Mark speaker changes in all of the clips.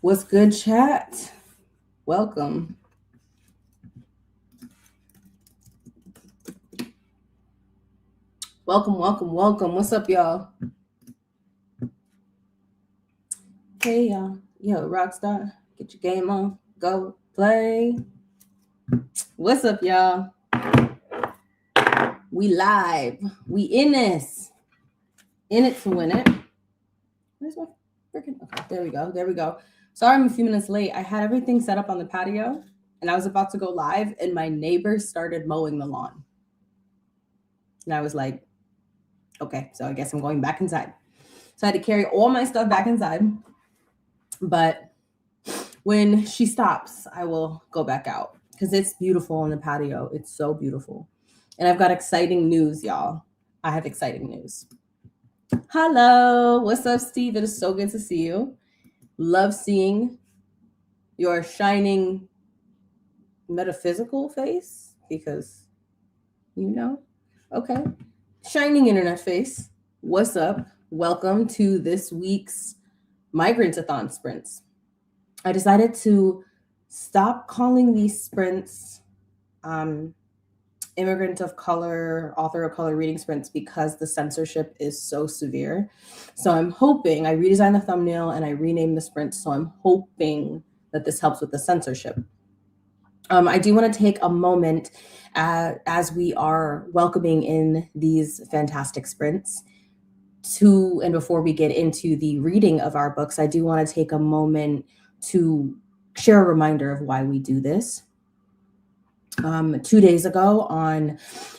Speaker 1: What's good, chat? Welcome. Welcome. What's up, y'all? Hey, y'all. Yo, Rockstar, get your game on. Go play. What's up, y'all? We live. We in this. In it to win it. Where's my freaking... Okay, there we go. Sorry I'm a few minutes late. I had everything set up on the patio, and I was about to go live, and my neighbor started mowing the lawn. And I was like, okay, so I guess I'm going back inside. So I had to carry all my stuff back inside. But when she stops, I will go back out because it's beautiful on the patio. It's so beautiful. And I've got exciting news, y'all. I have exciting news. Hello. What's up, Steve? It is so good to see you. Love seeing your shining metaphysical face because, okay. Shining internet face. What's up? Welcome to this week's Migrantathon sprints. I decided to stop calling these sprints immigrant of color, author of color reading sprints because the censorship is so severe. So I'm hoping, I redesigned the thumbnail and I renamed the sprint. So I'm hoping that this helps with the censorship. I do want to take a moment as we are welcoming in these fantastic sprints and before we get into the reading of our books, I do want to take a moment to share a reminder of why we do this. 2 days ago on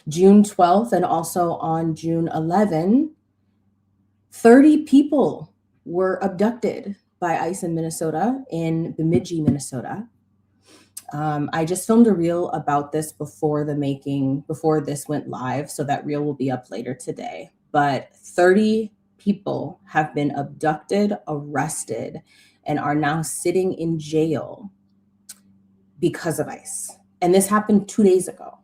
Speaker 1: June 12th and also on June 11th, 30 people were abducted by ICE in Minnesota, in Bemidji, Minnesota. I just filmed a reel about this before this went live, so that reel will be up later today. But 30 people have been abducted, arrested, and are now sitting in jail because of ICE. And this happened 2 days ago.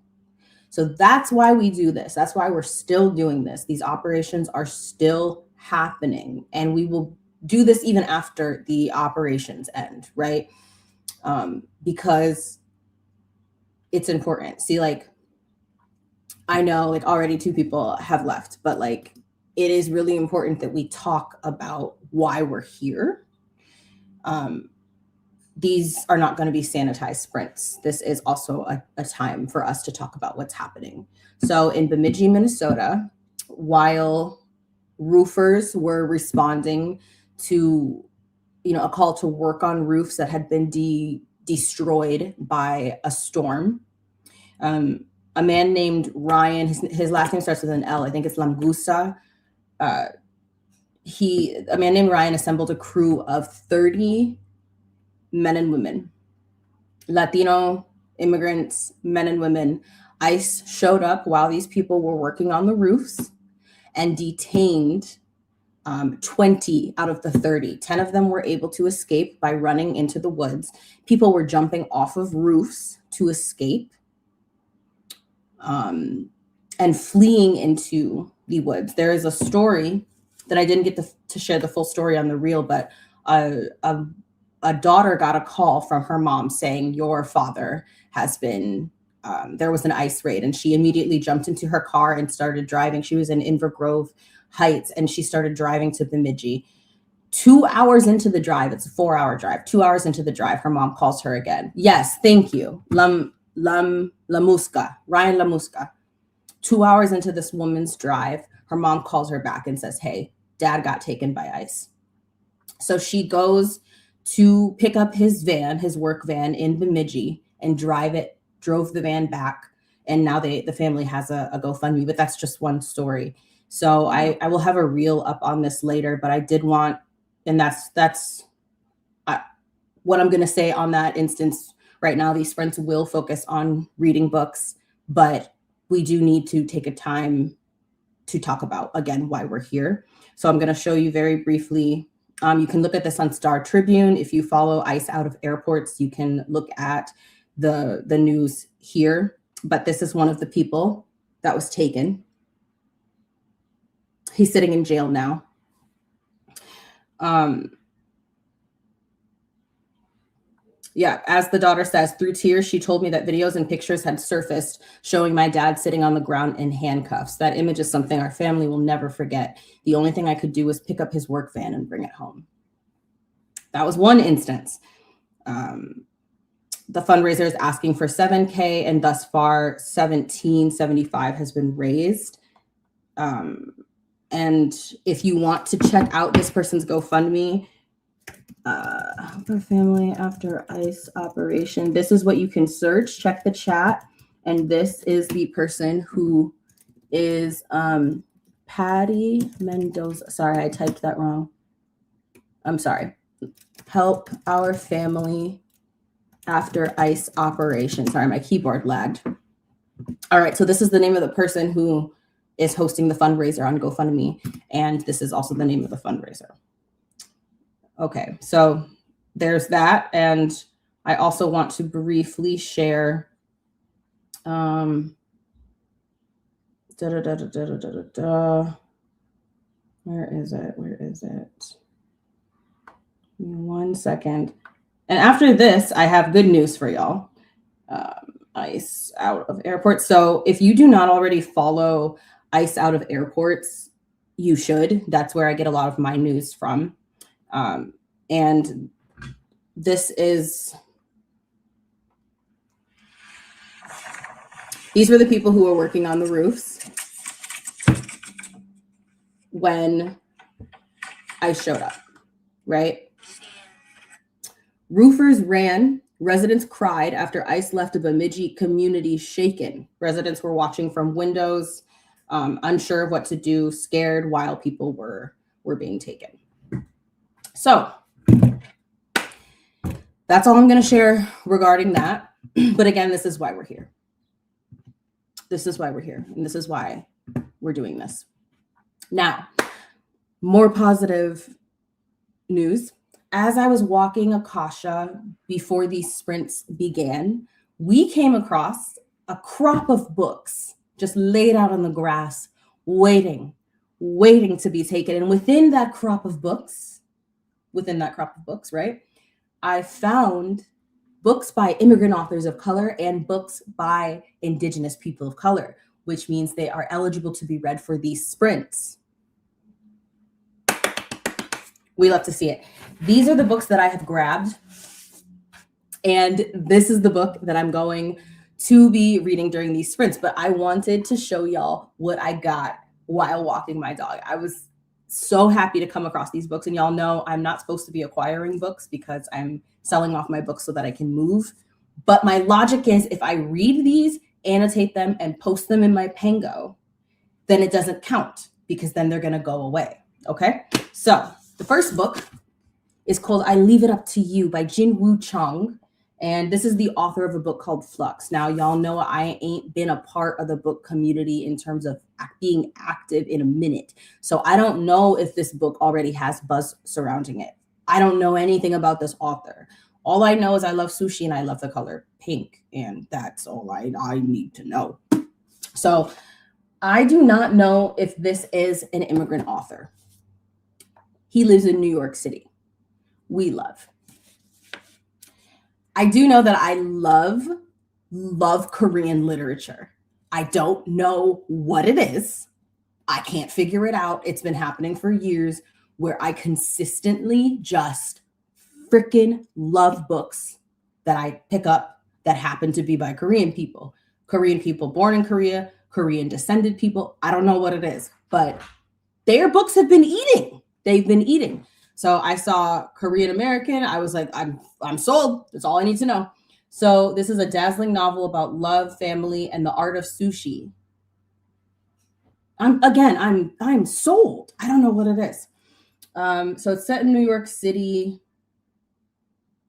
Speaker 1: So that's why we do this. That's why we're still doing this. These operations are still happening, and we will do this even after the operations end, right? Because it's important. See, like, I know like already 2 people have left, but like it is really important that we talk about why we're here. These are not going to be sanitized sprints. This is also a time for us to talk about what's happening. So in Bemidji, Minnesota, while roofers were responding to, a call to work on roofs that had been destroyed by a storm, a man named Ryan, his last name starts with an L. I think it's Lamgusa. A man named Ryan assembled a crew of 30 men and women, Latino immigrants, men and women. ICE showed up while these people were working on the roofs and detained 20 out of the 30. 10 of them were able to escape by running into the woods. People were jumping off of roofs to escape and fleeing into the woods. There is a story that I didn't get to share the full story on the reel, but a daughter got a call from her mom saying, your father has been, there was an ICE raid, and she immediately jumped into her car and started driving. She was in Invergrove Heights, and she started driving to Bemidji. 2 hours into the drive, it's a 4-hour drive, 2 hours into the drive, her mom calls her again. Yes, thank you. Ryan Lamuska. 2 hours into this woman's drive, her mom calls her back and says, hey, dad got taken by ICE. So she goes to pick up his van, his work van in Bemidji, and drove the van back. And now the family has a GoFundMe, but that's just one story. So I will have a reel up on this later, but I did want, and that's what I'm going to say on that instance right now. These sprints will focus on reading books, but we do need to take a time to talk about, again, why we're here. So I'm going to show you very briefly. You can look at this on Star Tribune. If you follow ICE out of airports, you can look at the news here. But this is one of the people that was taken. He's sitting in jail now. Yeah, as the daughter says, through tears, she told me that videos and pictures had surfaced showing my dad sitting on the ground in handcuffs. That image is something our family will never forget. The only thing I could do was pick up his work van and bring it home. That was one instance. The fundraiser is asking for $7K, and thus far $17.75 has been raised. And if you want to check out this person's GoFundMe, help our family after ICE operation. This is what you can search. Check the chat. And this is the person who is Patty Mendoza. Sorry, I typed that wrong. I'm sorry. Help our family after ICE operation. Sorry, my keyboard lagged. All right, so this is the name of the person who is hosting the fundraiser on GoFundMe. And this is also the name of the fundraiser. Okay, so there's that. And I also want to briefly share where is it? Where is it? Give me 1 second. And after this, I have good news for y'all. ICE out of airports. So if you do not already follow ICE out of airports, you should. That's where I get a lot of my news from. And these were the people who were working on the roofs when I showed up, right? Roofers ran, residents cried after ICE left a Bemidji community shaken. Residents were watching from windows, unsure of what to do, scared while people were being taken. So that's all I'm going to share regarding that. But again, this is why we're here. This is why we're here. And this is why we're doing this. Now, more positive news. As I was walking Akasha before these sprints began, we came across a crop of books just laid out on the grass, waiting to be taken. And within that crop of books, right, I found books by immigrant authors of color and books by Indigenous people of color, which means they are eligible to be read for these sprints. We love to see it. These are the books that I have grabbed. And this is the book that I'm going to be reading during these sprints. But I wanted to show y'all what I got while walking my dog. I was so happy to come across these books. And y'all know I'm not supposed to be acquiring books because I'm selling off my books so that I can move. But my logic is if I read these, annotate them, and post them in my Pango, then it doesn't count because then they're going to go away. Okay? So the first book is called I Leave It Up to You by Jin-Woo Chung. And this is the author of a book called Flux. Now, y'all know I ain't been a part of the book community in terms of being active in a minute. So I don't know if this book already has buzz surrounding it. I don't know anything about this author. All I know is I love sushi and I love the color pink. And that's all I need to know. So I do not know if this is an immigrant author. He lives in New York City. We love. I do know that I love Korean literature. I don't know what it is. I can't figure it out. It's been happening for years where I consistently just freaking love books that I pick up that happen to be by Korean people born in Korea, Korean descended people. I don't know what it is, but their books have been eating. They've been eating. So I saw Korean American. I was like, I'm sold. That's all I need to know. So this is a dazzling novel about love, family, and the art of sushi. I'm sold. I don't know what it is. So it's set in New York City.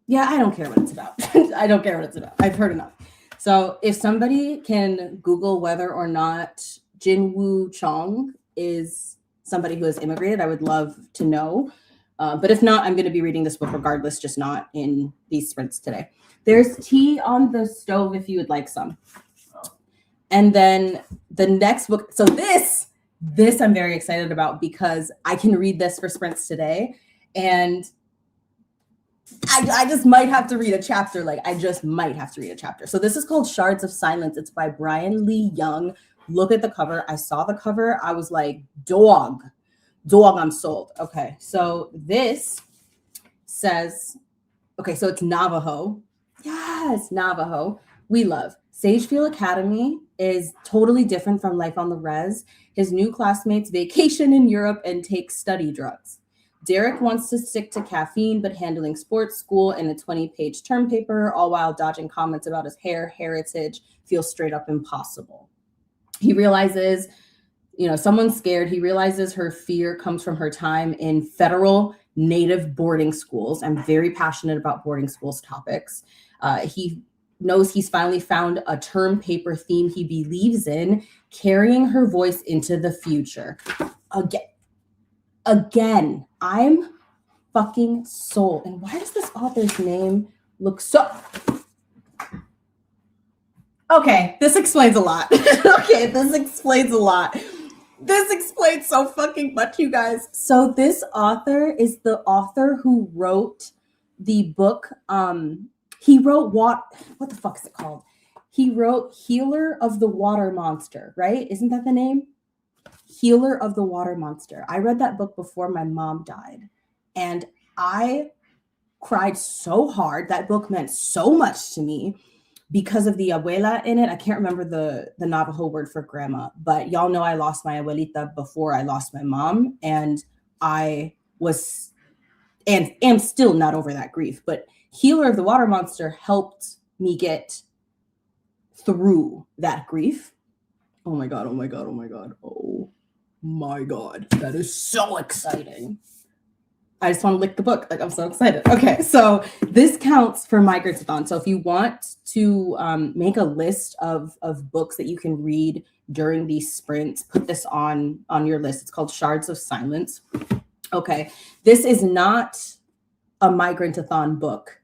Speaker 1: Yeah, I don't care what it's about. I don't care what it's about. I've heard enough. So if somebody can Google whether or not Jin-Woo Chung is somebody who has immigrated, I would love to know. But if not, I'm going to be reading this book regardless, just not in these sprints today. There's tea on the stove if you would like some. And then the next book. So this I'm very excited about because I can read this for sprints today. And I just might have to read a chapter. Like, I just might have to read a chapter. So this is called Shards of Silence. It's by Brian Lee Young. Look at the cover. I saw the cover. I was like, dog, I'm sold. Okay, so this says, okay, so it's Navajo. Yes, Navajo. We love. Sagefield Academy is totally different from Life on the Res. His new classmates vacation in Europe and take study drugs. Derek wants to stick to caffeine, but handling sports, school, and a 20-page term paper, all while dodging comments about his hair heritage, feels straight up impossible. He realizes, someone's scared. He realizes her fear comes from her time in federal Native boarding schools. I'm very passionate about boarding schools topics. He knows he's finally found a term paper theme he believes in, carrying her voice into the future. Again, I'm fucking sold. And why does this author's name look so... Okay, this explains a lot. This explains a lot. This explains so fucking much, you guys. So this author is the author who wrote the book. He wrote what the fuck is it called? He wrote Healer of the Water Monster, right? Isn't that the name? Healer of the Water Monster. I read that book before my mom died, and I cried so hard. That book meant so much to me because of the abuela in it. I can't remember the Navajo word for grandma, but y'all know I lost my abuelita before I lost my mom, and I was and am still not over that grief. But Healer of the Water Monster helped me get through that grief. Oh my God. That is so exciting. I just want to lick the book. Like, I'm so excited. Okay, so this counts for Migrantathon. So if you want to make a list of books that you can read during these sprints, put this on your list. It's called Shards of Silence. Okay, this is not a Migrantathon book.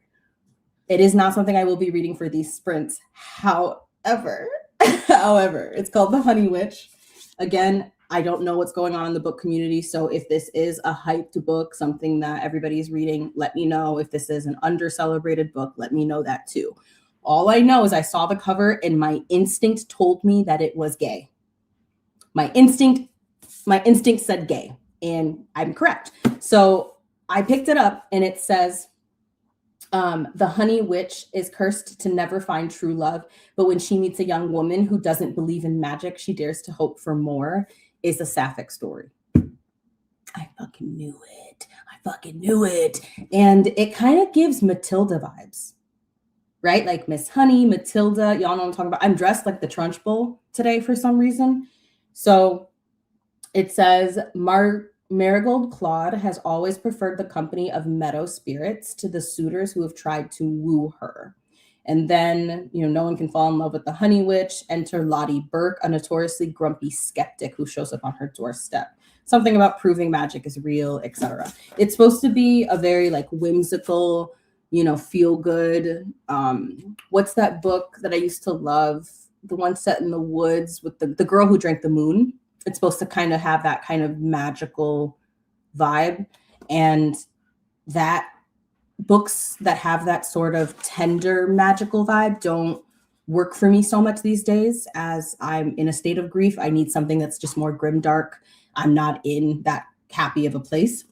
Speaker 1: It is not something I will be reading for these sprints. However, it's called The Honey Witch. Again, I don't know what's going on in the book community. So if this is a hyped book, something that everybody's reading, let me know. If this is an under-celebrated book, let me know that too. All I know is I saw the cover and my instinct told me that it was gay. My instinct said gay, and I'm correct. So I picked it up and it says, the honey witch is cursed to never find true love, but when she meets a young woman who doesn't believe in magic, she dares to hope for more, is a sapphic story. I fucking knew it. And it kind of gives Matilda vibes, right? Like Miss Honey, Matilda, y'all know what I'm talking about. I'm dressed like the Trunchbull today for some reason. So it says, Marigold Claude has always preferred the company of meadow spirits to the suitors who have tried to woo her. And then, no one can fall in love with the Honey Witch. Enter Lottie Burke, a notoriously grumpy skeptic who shows up on her doorstep. Something about proving magic is real, etc. It's supposed to be a very whimsical, feel good. What's that book that I used to love? The one set in the woods with the girl who drank the moon. It's supposed to kind of have that kind of magical vibe, and that books that have that sort of tender magical vibe don't work for me so much these days. As I'm in a state of grief, I need something that's just more grimdark. I'm not in that happy of a place.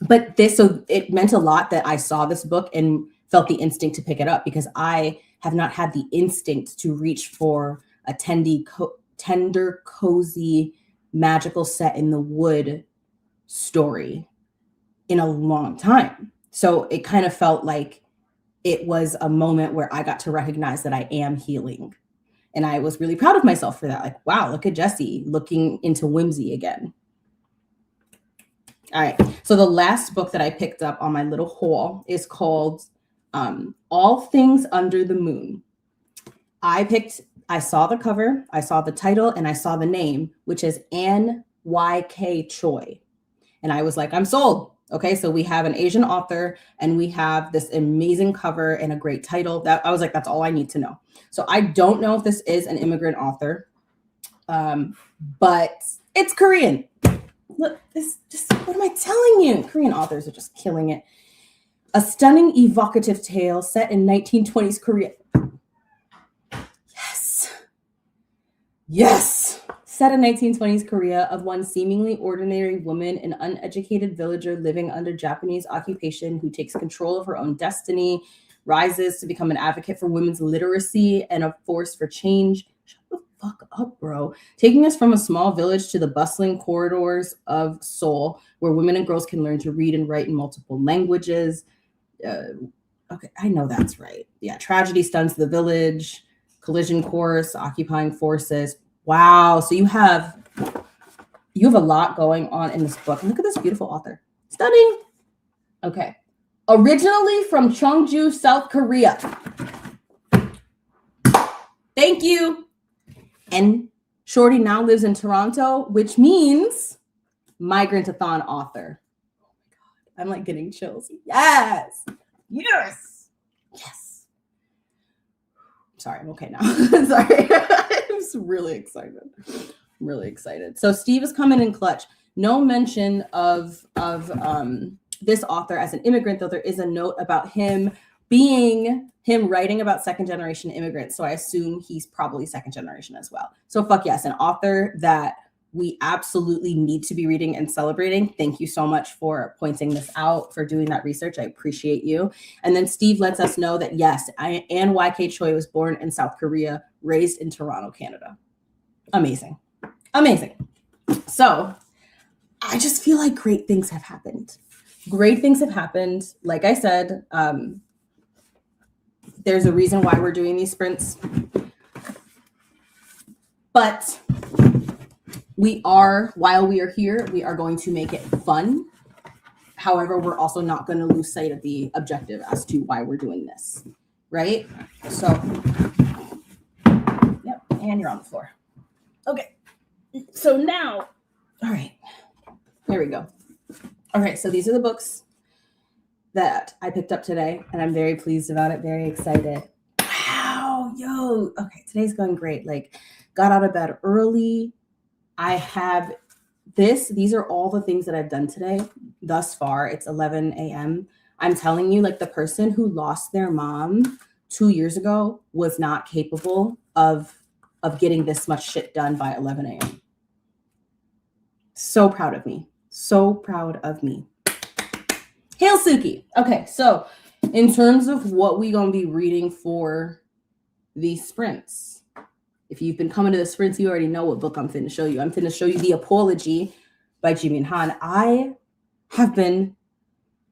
Speaker 1: But so it meant a lot that I saw this book and felt the instinct to pick it up, because I have not had the instinct to reach for a tender, cozy, magical set in the wood story in a long time. So it kind of felt like it was a moment where I got to recognize that I am healing. And I was really proud of myself for that. Like, wow, look at Jessie looking into whimsy again. All right. So the last book that I picked up on my little haul is called All Things Under the Moon. I saw the cover, I saw the title, and I saw the name, which is Anne Y.K. Choi. And I was like, I'm sold. Okay, so we have an Asian author and we have this amazing cover and a great title. That I was like, that's all I need to know. So I don't know if this is an immigrant author, but it's Korean. Look, what am I telling you? Korean authors are just killing it. A stunning, evocative tale set in 1920s Korea. Yes. Set in 1920s Korea of one seemingly ordinary woman, an uneducated villager living under Japanese occupation who takes control of her own destiny, rises to become an advocate for women's literacy and a force for change. Shut the fuck up, bro. Taking us from a small village to the bustling corridors of Seoul, where women and girls can learn to read and write in multiple languages. Okay, I know that's right. Yeah, tragedy stuns the village, collision course, occupying forces. Wow, so you have a lot going on in this book. Look at this beautiful author. Stunning. Okay. Originally from Cheongju, South Korea. Thank you. And Shorty now lives in Toronto, which means Migrantathon author. Oh my God, I'm like getting chills. Yes. Yes. Yes. Sorry, I'm okay now. Sorry. I'm just really excited. I'm really excited. So Steve is coming in clutch. No mention of this author as an immigrant, though there is a note about him writing about second generation immigrants. So I assume he's probably second generation as well. So fuck yes, an author that we absolutely need to be reading and celebrating. Thank you so much for pointing this out, for doing that research. I appreciate you. And then Steve lets us know that yes, Anne Y.K. Choi was born in South Korea, raised in Toronto, Canada. Amazing. Amazing. So I just feel like great things have happened. Great things have happened. Like I said, there's a reason why we're doing these sprints. But while we are here, we are going to make it fun. However, we're also not going to lose sight of the objective as to why we're doing this, right? So, yep, and you're on the floor. Okay, so now, all right, here we go. Okay, so these are the books that I picked up today, and I'm very pleased about it, very excited. Wow, yo, okay, today's going great. Like, got out of bed early. I have these are all the things that I've done today thus far. It's 11 a.m. I'm telling you, like, the person who lost their mom 2 years ago was not capable of getting this much shit done by 11 a.m. So proud of me. So proud of me. Hail Suki. Okay, so in terms of what we're going to be reading for these sprints, if you've been coming to the sprints, you already know what book I'm finna show you. I'm finna show you The Apology by Jimin Han. I have been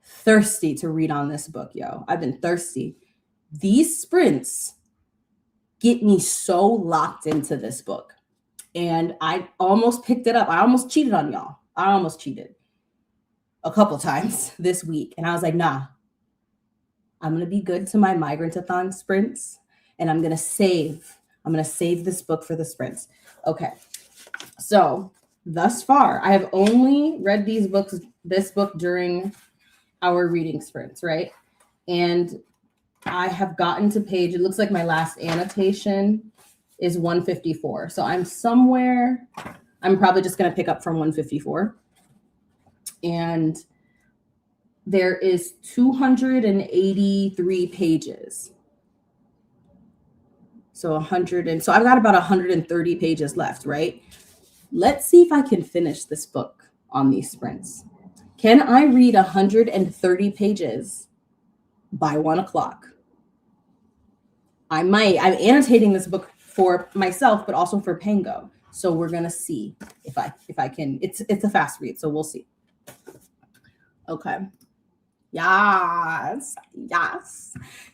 Speaker 1: thirsty to read on this book, yo. I've been thirsty. These sprints get me so locked into this book. And I almost picked it up. I almost cheated on y'all. I almost cheated a couple times this week. And I was like, nah, I'm going to be good to my Migrantathon sprints. And I'm going to save this book for the sprints. Okay. So thus far, I have only read this book during our reading sprints, right? And I have gotten to page, it looks like my last annotation is 154. So I'm probably just going to pick up from 154. And there is 283 pages. So I've got about 130 pages left, right? Let's see if I can finish this book on these sprints. Can I read 130 pages by 1 o'clock? I might. I'm annotating this book for myself, but also for Pango. So we're gonna see if I can. It's a fast read, so we'll see. Okay. Yes.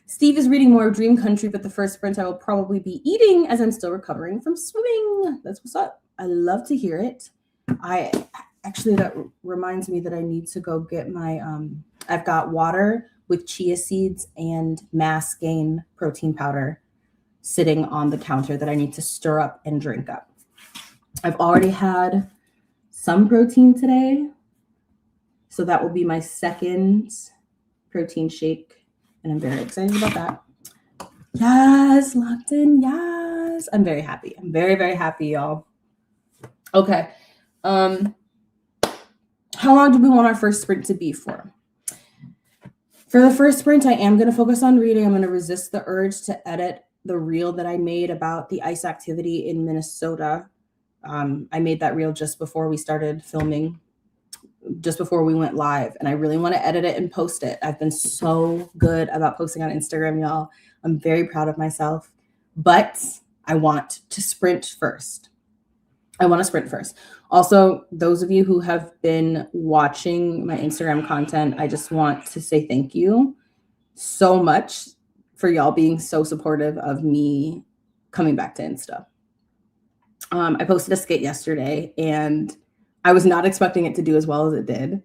Speaker 1: Steve is reading more of Dream Country, but the first sprint I will probably be eating as I'm still recovering from swimming. That's what's up. I love to hear it. That reminds me that I need to go get my, I've got water with chia seeds and Mass Gain protein powder sitting on the counter that I need to stir up and drink up. I've already had some protein today. So that will be my second protein shake. And I'm very excited about that. Yes, locked in. Yes. I'm very happy. I'm very, very happy, y'all. Okay. How long do we want our first sprint to be for? For the first sprint, I am going to focus on reading. I'm going to resist the urge to edit the reel that I made about the ice activity in Minnesota. I made that reel just before we started filming, just before we went live, and I really want to edit it and post it. I've been so good about posting on Instagram, y'all. I'm very proud of myself, but I want to sprint first. Also, those of you who have been watching my Instagram content, I just want to say thank you so much for y'all being so supportive of me coming back to Insta. I posted a skit yesterday, and I was not expecting it to do as well as it did,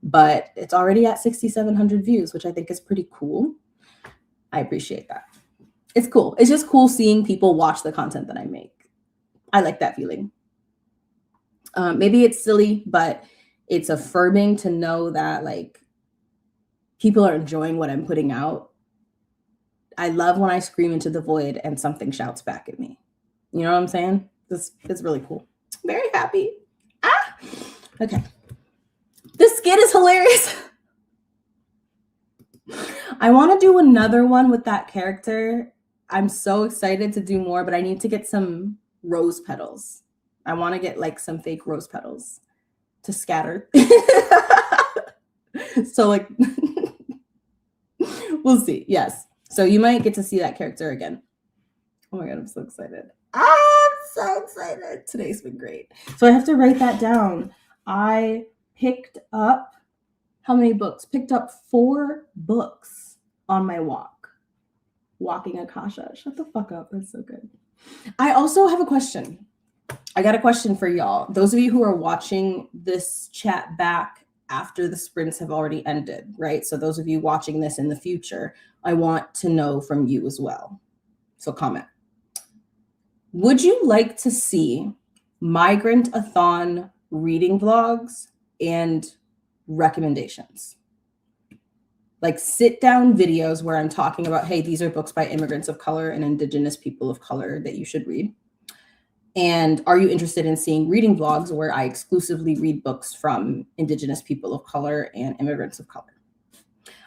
Speaker 1: but it's already at 6,700 views, which I think is pretty cool. I appreciate that. It's cool. It's just cool seeing people watch the content that I make. I like that feeling. Maybe it's silly, but it's affirming to know that like people are enjoying what I'm putting out. I love when I scream into the void and something shouts back at me. You know what I'm saying? This is really cool. Very happy. Okay. This skit is hilarious. I want to do another one with that character. I'm so excited to do more, but I need to get some rose petals. I want to get like some fake rose petals to scatter. So like, we'll see. Yes. So you might get to see that character again. Oh my God, I'm so excited. I'm so excited. Today's been great. So I have to write that down. I picked up, how many books? Picked up 4 books on my walk. Walking Akasha. Shut the fuck up. That's so good. I also have a question. I got a question for y'all. Those of you who are watching this chat back after the sprints have already ended, right? So those of you watching this in the future, I want to know from you as well. So comment. Would you like to see Migrantathon reading vlogs and recommendations? Like sit down videos where I'm talking about, hey, these are books by immigrants of color and Indigenous people of color that you should read. And are you interested in seeing reading vlogs where I exclusively read books from Indigenous people of color and immigrants of color?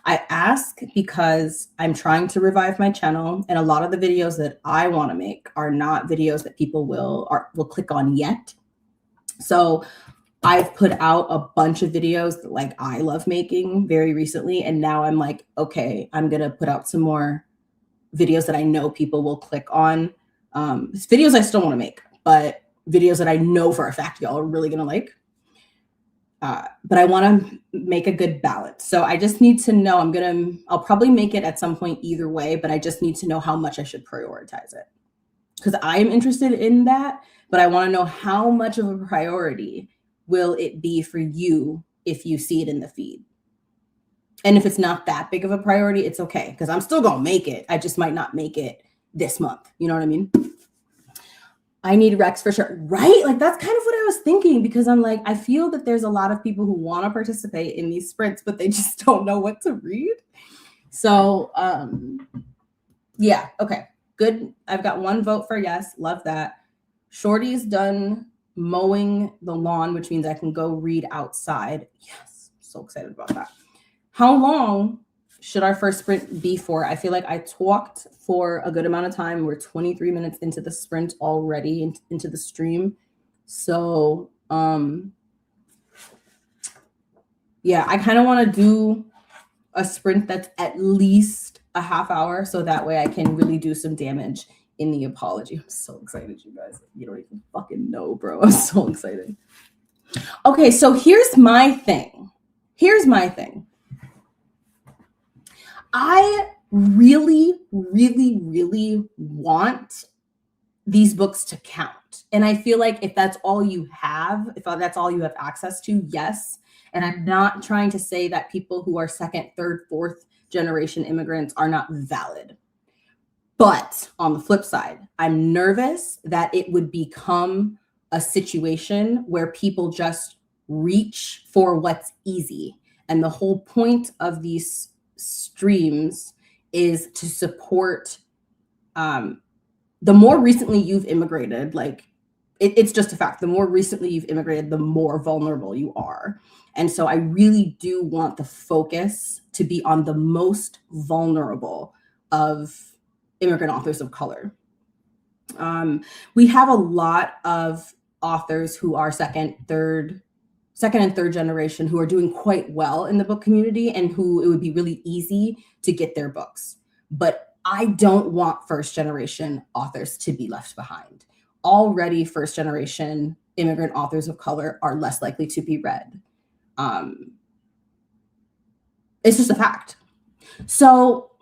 Speaker 1: I ask because I'm trying to revive my channel, and a lot of the videos that I want to make are not videos that people will click on yet. So I've put out a bunch of videos that like I love making very recently, and now I'm like, okay, I'm gonna put out some more videos that I know people will click on. It's videos I still want to make, but videos that I know for a fact y'all are really gonna like. But I want to make a good balance. So I just need to know, I'll probably make it at some point either way, but I just need to know how much I should prioritize it. Because I am interested in that, but I want to know how much of a priority will it be for you if you see it in the feed. And if it's not that big of a priority, it's okay, because I'm still going to make it. I just might not make it this month. You know what I mean? I need Rex for sure. Right? Like that's kind of what I was thinking, because I'm like, I feel that there's a lot of people who want to participate in these sprints, but they just don't know what to read. So yeah, okay, good. I've got 1 vote for yes. Love that. Shorty's done mowing the lawn, which means I can go read outside. Yes, so excited about that. How long should our first sprint be for? I feel like I talked for a good amount of time. We're 23 minutes into the sprint already, into the stream. So yeah, I kind of want to do a sprint that's at least a half hour, so that way I can really do some damage in the apology. I'm so excited, you guys. You don't even fucking know, bro. I'm so excited. Okay, so here's my thing. I really, really, really want these books to count. And I feel like if that's all you have, if that's all you have access to, yes. And I'm not trying to say that people who are 2nd, 3rd, 4th generation immigrants are not valid. But on the flip side, I'm nervous that it would become a situation where people just reach for what's easy. And the whole point of these streams is to support the more recently you've immigrated, like it's just a fact. The more recently you've immigrated, the more vulnerable you are. And so I really do want the focus to be on the most vulnerable of immigrant authors of color. We have a lot of authors who are second and third generation who are doing quite well in the book community and who it would be really easy to get their books. But I don't want first generation authors to be left behind. Already first generation immigrant authors of color are less likely to be read. It's just a fact. So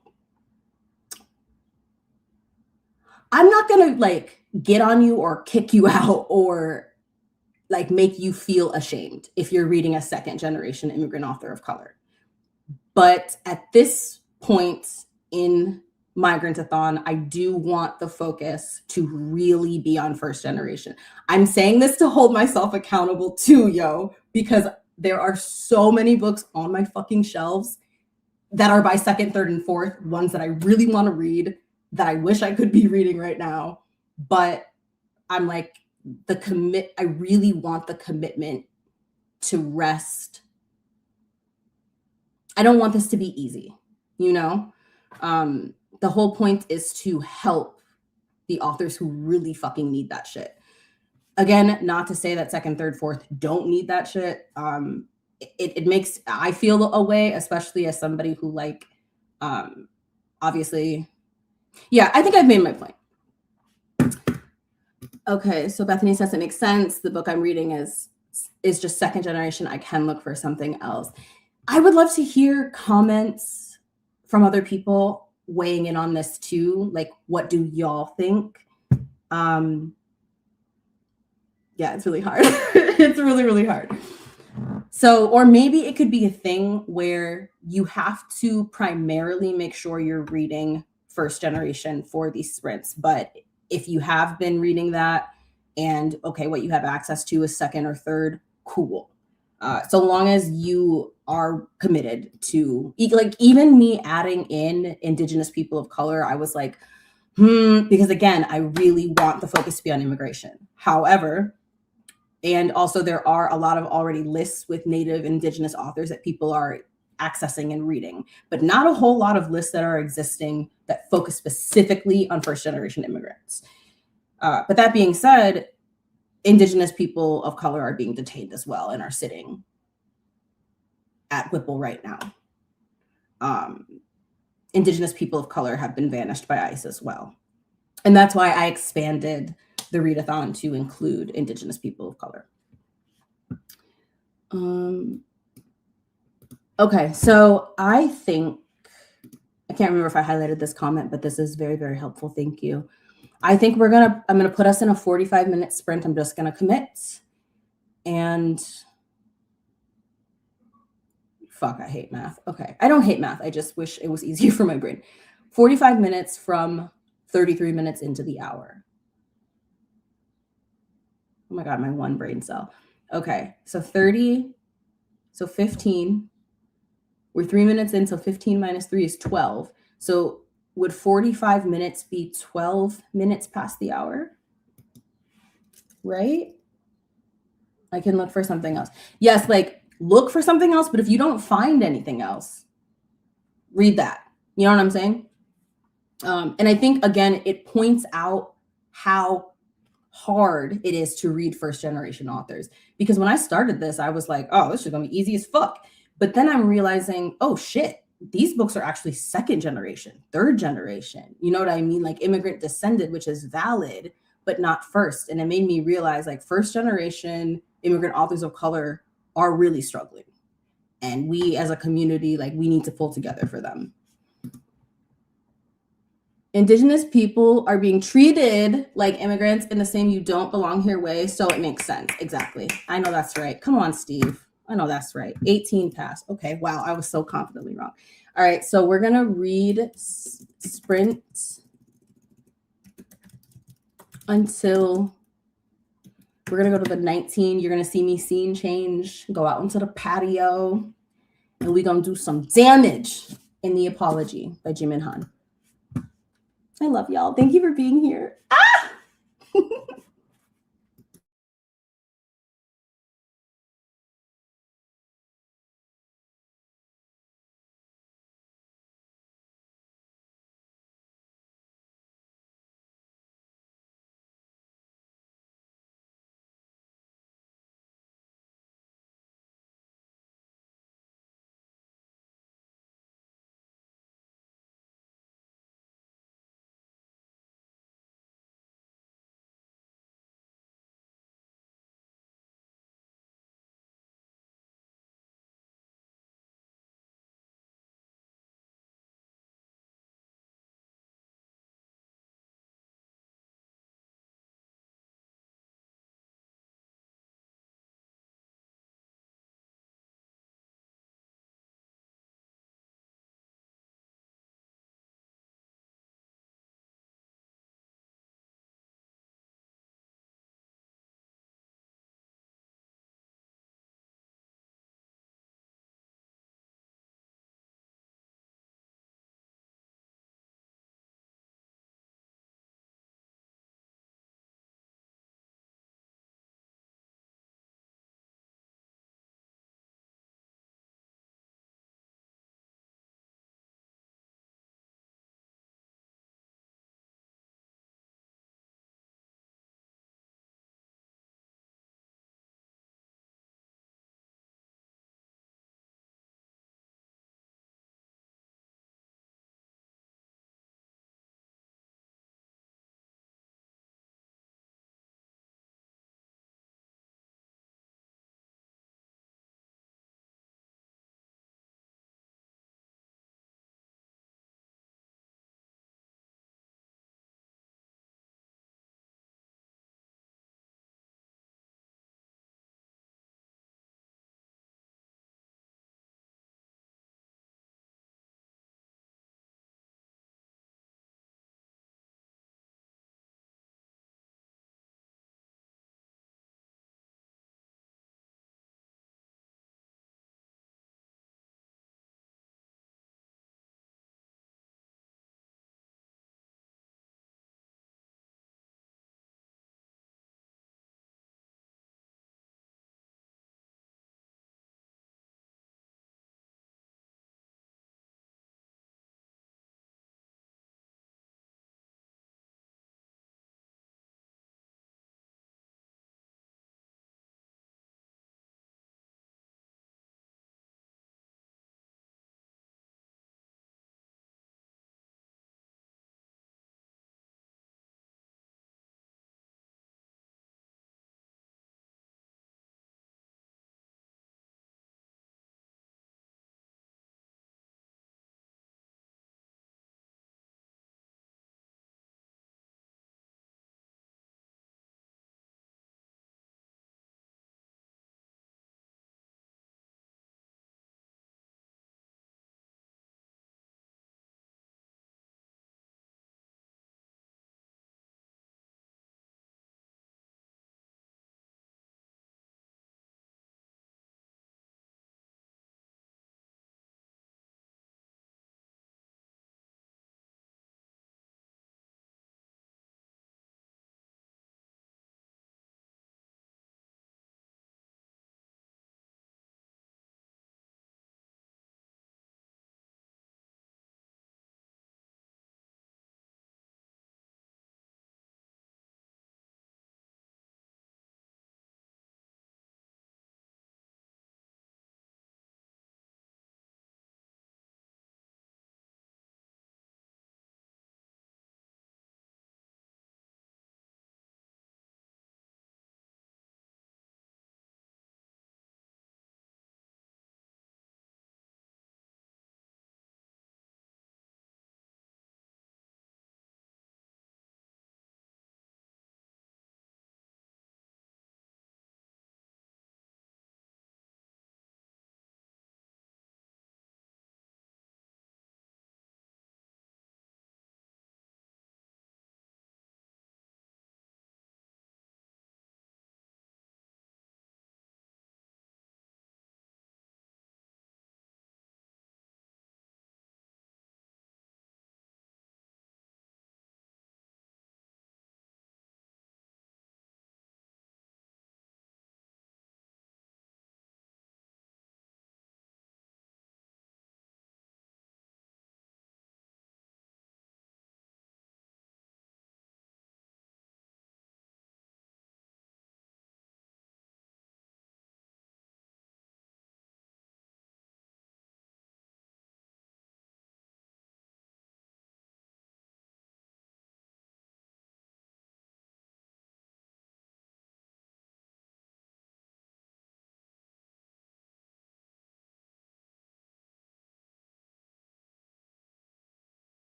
Speaker 1: I'm not gonna like get on you or kick you out or like make you feel ashamed if you're reading a second generation immigrant author of color. But at this point in Migrantathon, I do want the focus to really be on first generation. I'm saying this to hold myself accountable too, because there are so many books on my fucking shelves that are by second, third, and fourth, ones that I really want to read, that I wish I could be reading right now. But I'm like, I really want the commitment to rest. I don't want this to be easy, the whole point is to help the authors who really fucking need that shit. Again, not to say that second, third, fourth don't need that shit. It makes, I feel a way, especially as somebody who like, obviously, yeah, I think I've made my point. Okay, so Bethany says it makes sense. The book I'm reading is just second generation. I can look for something else. I would love to hear comments from other people weighing in on this too. Like, what do y'all think? Yeah, it's really hard. It's really, really hard. So, or maybe it could be a thing where you have to primarily make sure you're reading first generation for these sprints. But if you have been reading that and okay, what you have access to is second or third, cool. So long as you are committed to, like, even me adding in Indigenous people of color, I was like, because again, I really want the focus to be on immigration. However, and also there are a lot of already lists with Native Indigenous authors that people are accessing and reading, but not a whole lot of lists that are existing that focus specifically on first generation immigrants. But that being said, Indigenous people of color are being detained as well and are sitting at Whipple right now. Indigenous people of color have been vanished by ICE as well. And that's why I expanded the readathon to include Indigenous people of color. Okay, so I think, I can't remember if I highlighted this comment, but this is very, very helpful. Thank you. I think I'm going to put us in a 45-minute sprint. I'm just going to commit. And fuck, I hate math. Okay, I don't hate math. I just wish it was easier for my brain. 45 minutes from 33 minutes into the hour. Oh my God, my one brain cell. Okay, so 30, so 15. We're 3 minutes in, so 15 minus 3 is 12. So would 45 minutes be 12 minutes past the hour? Right? I can look for something else. Yes, like look for something else, but if you don't find anything else, read that. You know what I'm saying? And I think, again, it points out how hard it is to read first generation authors. Because when I started this, I was like, oh, this is going to be easy as fuck. But then I'm realizing, oh, shit. These books are actually second generation, third generation. You know what I mean? Like immigrant descended, which is valid, but not first. And it made me realize like first generation immigrant authors of color are really struggling. And we as a community, like we need to pull together for them. Indigenous people are being treated like immigrants in the same you don't belong here way. So it makes sense. Exactly. I know that's right. Come on, Steve. I know that's right. 18 passed. Okay. Wow. I was so confidently wrong. All right. So we're going to read sprint until we're going to go to the 19. You're going to see me scene change, go out into the patio, and we're going to do some damage in The Apology by Jimin Han. I love y'all. Thank you for being here. Ah!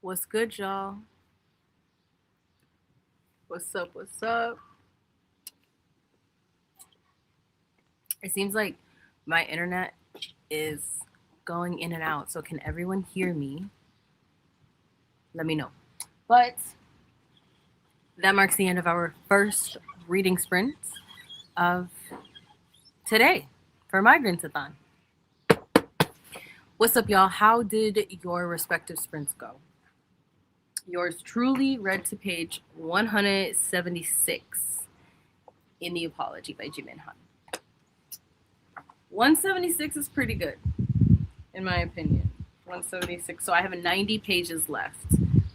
Speaker 1: What's good, y'all? What's up? What's up? It seems like my internet is going in and out. So can everyone hear me? Let me know. But that marks the end of our first reading sprint of today for Migrantathon. What's up, y'all? How did your respective sprints go? Yours truly read to page 176 in The Apology by Jimin Han. 176 is pretty good, in my opinion. 176. So I have 90 pages left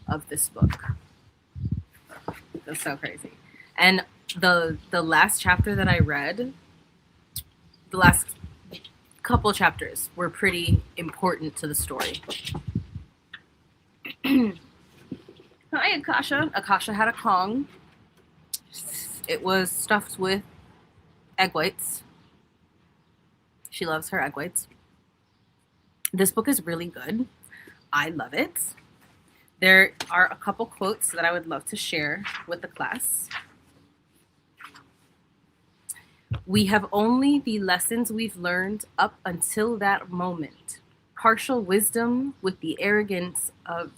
Speaker 1: of this book. That's so crazy. And the last chapter that I read, the last couple chapters were pretty important to the story. Hi, Akasha. Akasha had a Kong. It was stuffed with egg whites. She loves her egg whites. This book is really good. I love it. There are a couple quotes that I would love to share with the class. We have only the lessons we've learned up until that moment. Partial wisdom with the arrogance of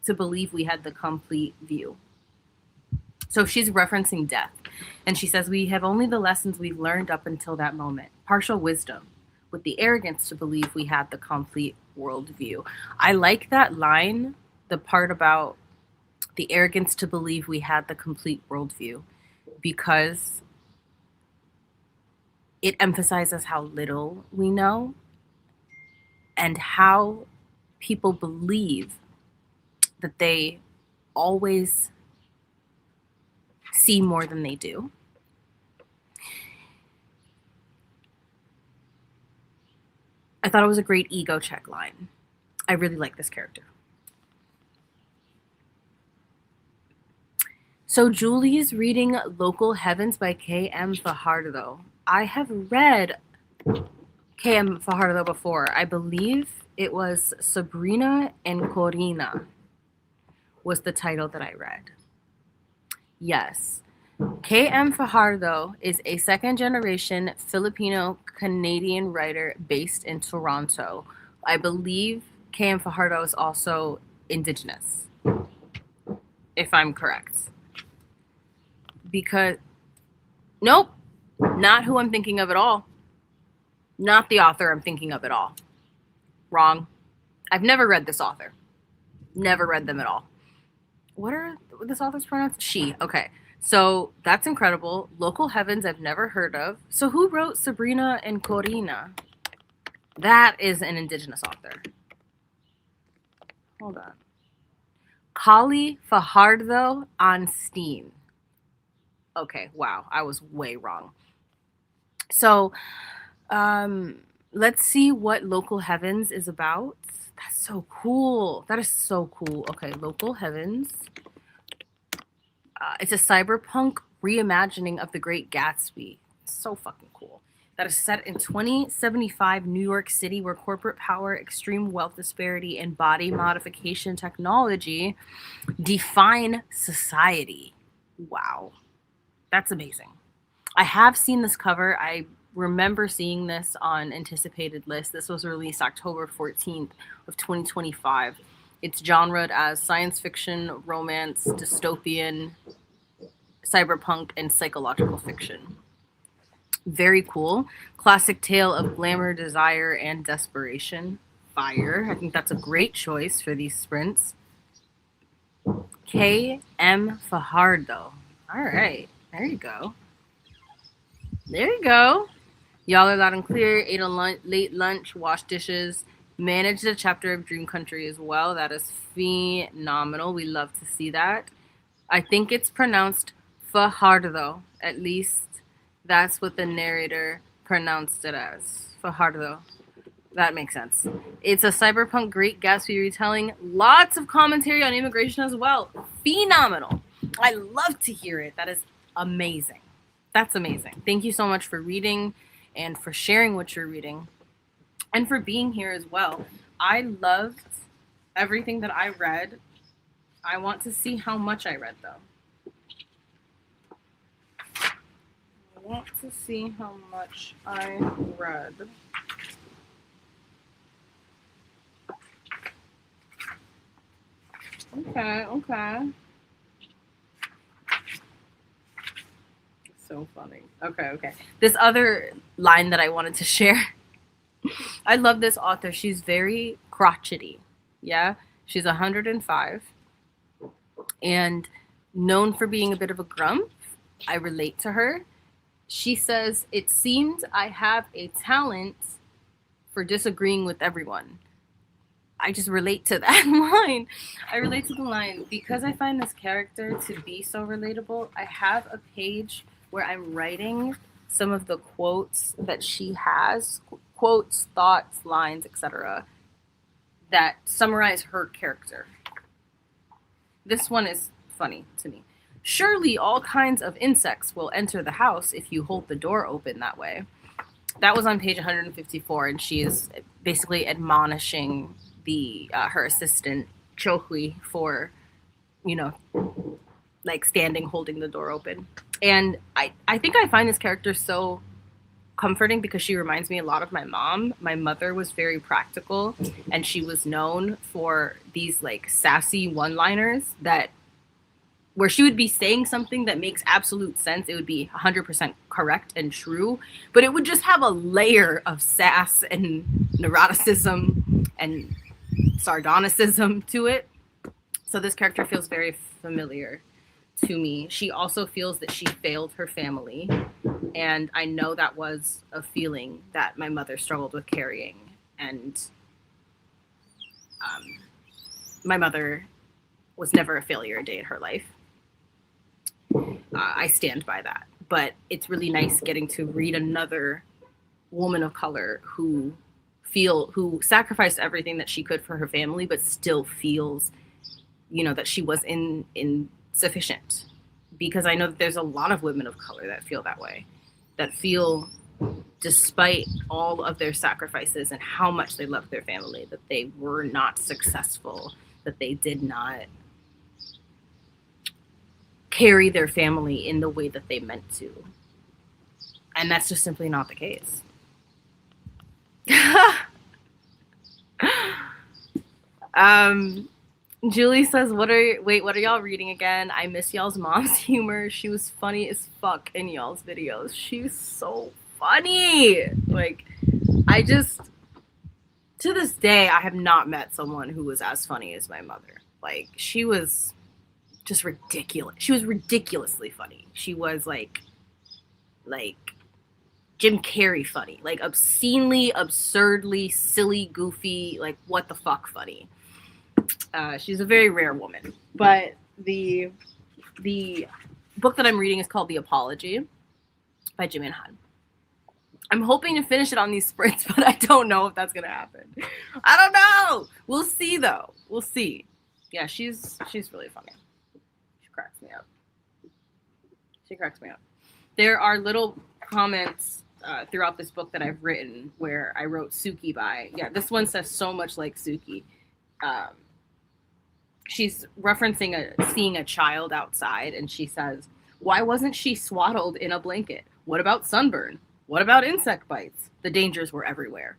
Speaker 1: to believe we had the complete view. So she's referencing death. And she says, we have only the lessons we've learned up until that moment. Partial wisdom with the arrogance to believe we had the complete worldview. I like that line, the part about the arrogance to believe we had the complete worldview, because it emphasizes how little we know and how people believe that they always see more than they do. I thought it was a great ego check line. I really like this character. So Julie's reading Local Heavens by K.M. Fajardo. I have read K.M. Fajardo before. I believe it was Sabrina and Corina was the title that I read. Yes. K.M. Fajardo is a second-generation Filipino-Canadian writer based in Toronto. I believe K.M. Fajardo is also Indigenous, if I'm correct. Because, nope, not who I'm thinking of at all. Not the author I'm thinking of at all. Wrong. I've never read this author. Never read them at all. What are this author's pronouns? She. Okay. So that's incredible. Local Heavens I've never heard of. So who wrote Sabrina and Corina? That is an Indigenous author. Hold on. Kali Fajardo on Steam. Okay, wow. I was way wrong. So let's see what Local Heavens is about. That's so cool. That is so cool. Okay, Local Heavens. It's a cyberpunk reimagining of The Great Gatsby. It's so fucking cool. That is set in 2075 New York City, where corporate power, extreme wealth disparity, and body modification technology define society. Wow. That's amazing. I have seen this cover. I remember seeing this on anticipated list. This was released October 14th of 2025. It's genred as science fiction, romance, dystopian, cyberpunk, and psychological fiction. Very cool. Classic tale of glamour, desire, and desperation. Fire. I think that's a great choice for these sprints. K.M. Fajardo. All right. There you go. There you go. Y'all are loud and clear. Ate a late lunch, washed dishes, managed a chapter of Dream Country as well. That is phenomenal. We love to see that. I think it's pronounced Fajardo. At least that's what the narrator pronounced it as. Fajardo. That makes sense. It's a cyberpunk Great Gatsby retelling. Lots of commentary on immigration as well. Phenomenal. I love to hear it. That is amazing. That's amazing. Thank you so much for reading and for sharing what you're reading and for being here as well. I loved everything that I read. I want to see how much I read, though. I want to see how much I read. Okay. So funny. Okay. This other line that I wanted to share. I love this author. She's very crotchety. Yeah. She's 105 and known for being a bit of a grump. I relate to her. She says, "It seems I have a talent for disagreeing with everyone." I just relate to that line. I relate to the line because I find this character to be so relatable. I have a page where I'm writing some of the quotes that she has, quotes, thoughts, lines, etc., that summarize her character. This one is funny to me. "Surely all kinds of insects will enter the house if you hold the door open that way." That was on page 154, and she is basically admonishing her assistant Chohui for, like standing holding the door open. And I think I find this character so comforting because she reminds me a lot of my mom. My mother was very practical, and she was known for these like sassy one-liners that where she would be saying something that makes absolute sense. It would be 100% correct and true, but it would just have a layer of sass and neuroticism and sardonicism to it. So this character feels very familiar to me. She also feels that she failed her family, and I know that was a feeling that my mother struggled with carrying. And my mother was never a failure a day in her life. I stand by that. But it's really nice getting to read another woman of color who sacrificed everything that she could for her family, but still feels, that she was insufficient. Because I know that there's a lot of women of color that feel that way, that feel, despite all of their sacrifices and how much they loved their family, that they were not successful, that they did not carry their family in the way that they meant to. And that's just simply not the case. Julie says, what are y'all reading again? I miss y'all's mom's humor. She was funny as fuck in y'all's videos. She's so funny. Like, to this day, I have not met someone who was as funny as my mother. Like, she was just ridiculous. She was ridiculously funny. She was like Jim Carrey funny, like obscenely, absurdly, silly, goofy, like what the fuck funny. She's a very rare woman. But the book that I'm reading is called The Apology by Jim Han. I'm hoping to finish it on these sprints, but I don't know if that's gonna happen. I don't know. We'll see though. We'll see. Yeah, she's really funny. She cracks me up. There are little comments throughout this book that I've written where I wrote Suki by. Yeah, this one says so much like Suki. She's referencing seeing a child outside, and she says, "Why wasn't she swaddled in a blanket? What about sunburn? What about insect bites? The dangers were everywhere."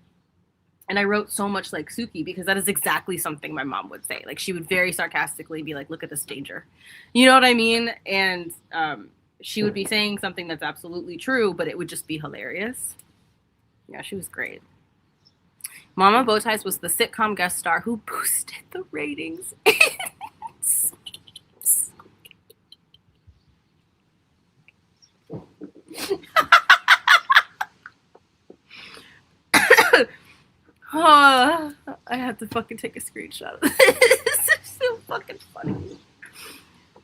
Speaker 1: And I wrote so much like Suki because that is exactly something my mom would say. Like, she would very sarcastically be like, "Look at this danger." You know what I mean? And she would be saying something that's absolutely true, but it would just be hilarious. Yeah, she was great. Mama Bowties was the sitcom guest star who boosted the ratings. Oh, I have to fucking take a screenshot of this. It's so fucking funny.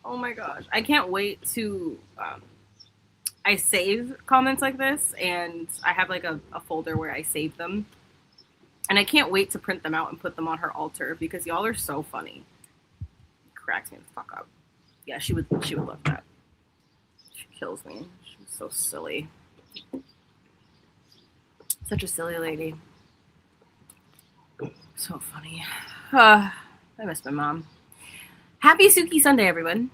Speaker 1: Oh my gosh. I can't wait to... I save comments like this, and I have like a folder where I save them. And I can't wait to print them out and put them on her altar because y'all are so funny. It cracks me the fuck up. Yeah, she would love that. She kills me. She's so silly. Such a silly lady. So funny. I miss my mom. Happy Suki Sunday, everyone.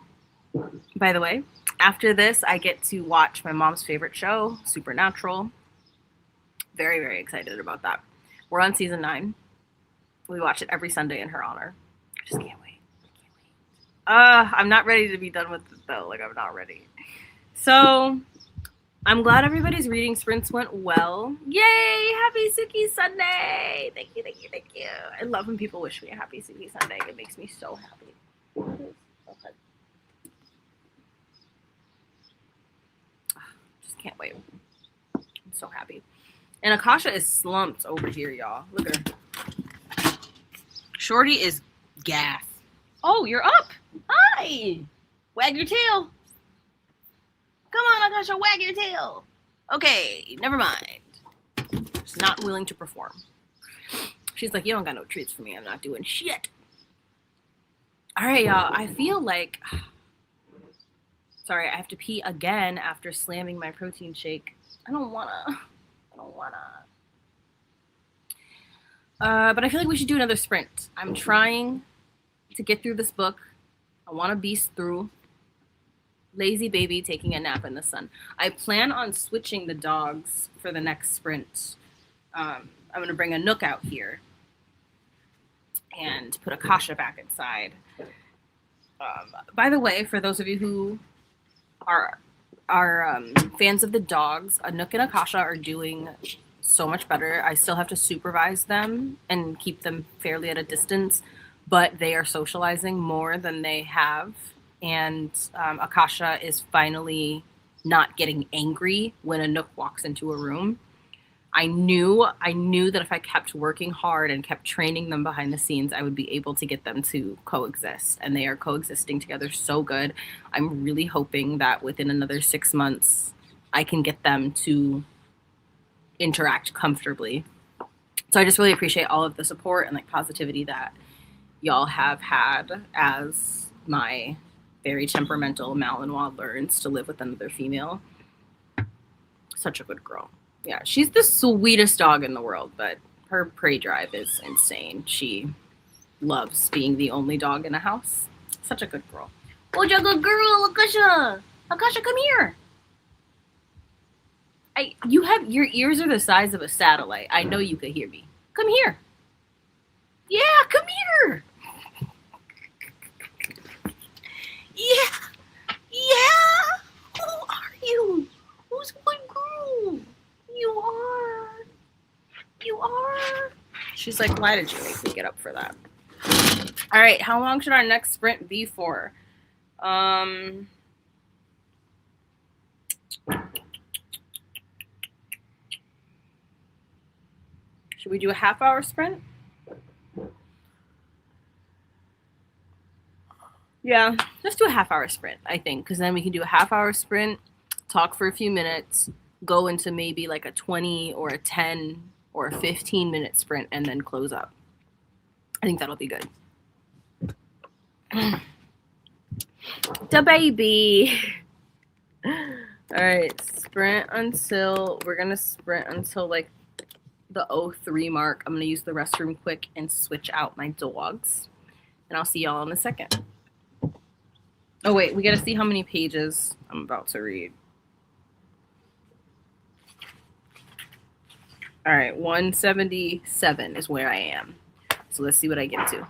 Speaker 1: By the way, after this, I get to watch my mom's favorite show, Supernatural. Very, very excited about that. We're on season 9. We watch it every Sunday in her honor. I just can't wait. I'm not ready to be done with it, though. Like, I'm not ready. So, I'm glad everybody's reading sprints went well. Yay! Happy Suki Sunday! Thank you, thank you, thank you. I love when people wish me a happy Suki Sunday. It makes me so happy. Okay. Just can't wait. I'm so happy. And Akasha is slumped over here, y'all. Look at her. Shorty is gas. Oh, you're up. Hi. Wag your tail. Come on, Akasha, wag your tail. Okay, never mind. She's not willing to perform. She's like, you don't got no treats for me. I'm not doing shit. All right, y'all. I feel like... Sorry, I have to pee again after slamming my protein shake. I don't wanna. But I feel like we should do another sprint. I'm trying to get through this book. I want to beast through. Lazy baby taking a nap in the sun. I plan on switching the dogs for the next sprint. I'm going to bring a Nook out here and put Akasha back inside. By the way, for those of you who are fans of the dogs, a Nook and Akasha are doing so much better. I still have to supervise them and keep them fairly at a distance, but they are socializing more than they have. And Akasha is finally not getting angry when a Nook walks into a room. I knew that if I kept working hard and kept training them behind the scenes, I would be able to get them to coexist. And they are coexisting together so good. I'm really hoping that within another 6 months, I can get them to interact comfortably. So I just really appreciate all of the support and like positivity that y'all have had as my very temperamental Malinois learns to live with another female. Such a good girl. Yeah, she's the sweetest dog in the world, but her prey drive is insane. She loves being the only dog in a house. Such a good girl. Oh, you're a good girl, Akasha. Akasha, come here. Your ears are the size of a satellite. I know you could hear me. Come here. Yeah, come here. Yeah. Who are you? Who's good girl? You are. She's like, why did you make me get up for that? All right, how long should our next sprint be for? Should we do a half-hour sprint? Yeah, let's do a half-hour sprint, I think, because then we can do a half-hour sprint, talk for a few minutes, go into maybe like a 20 or a 10 or a 15-minute sprint, and then close up. I think that'll be good. The baby. All right, we're going to sprint until like the 03 mark. I'm going to use the restroom quick and switch out my dogs. And I'll see y'all in a second. Oh, wait, we got to see how many pages I'm about to read. All right, 177 is where I am. So let's see what I get to.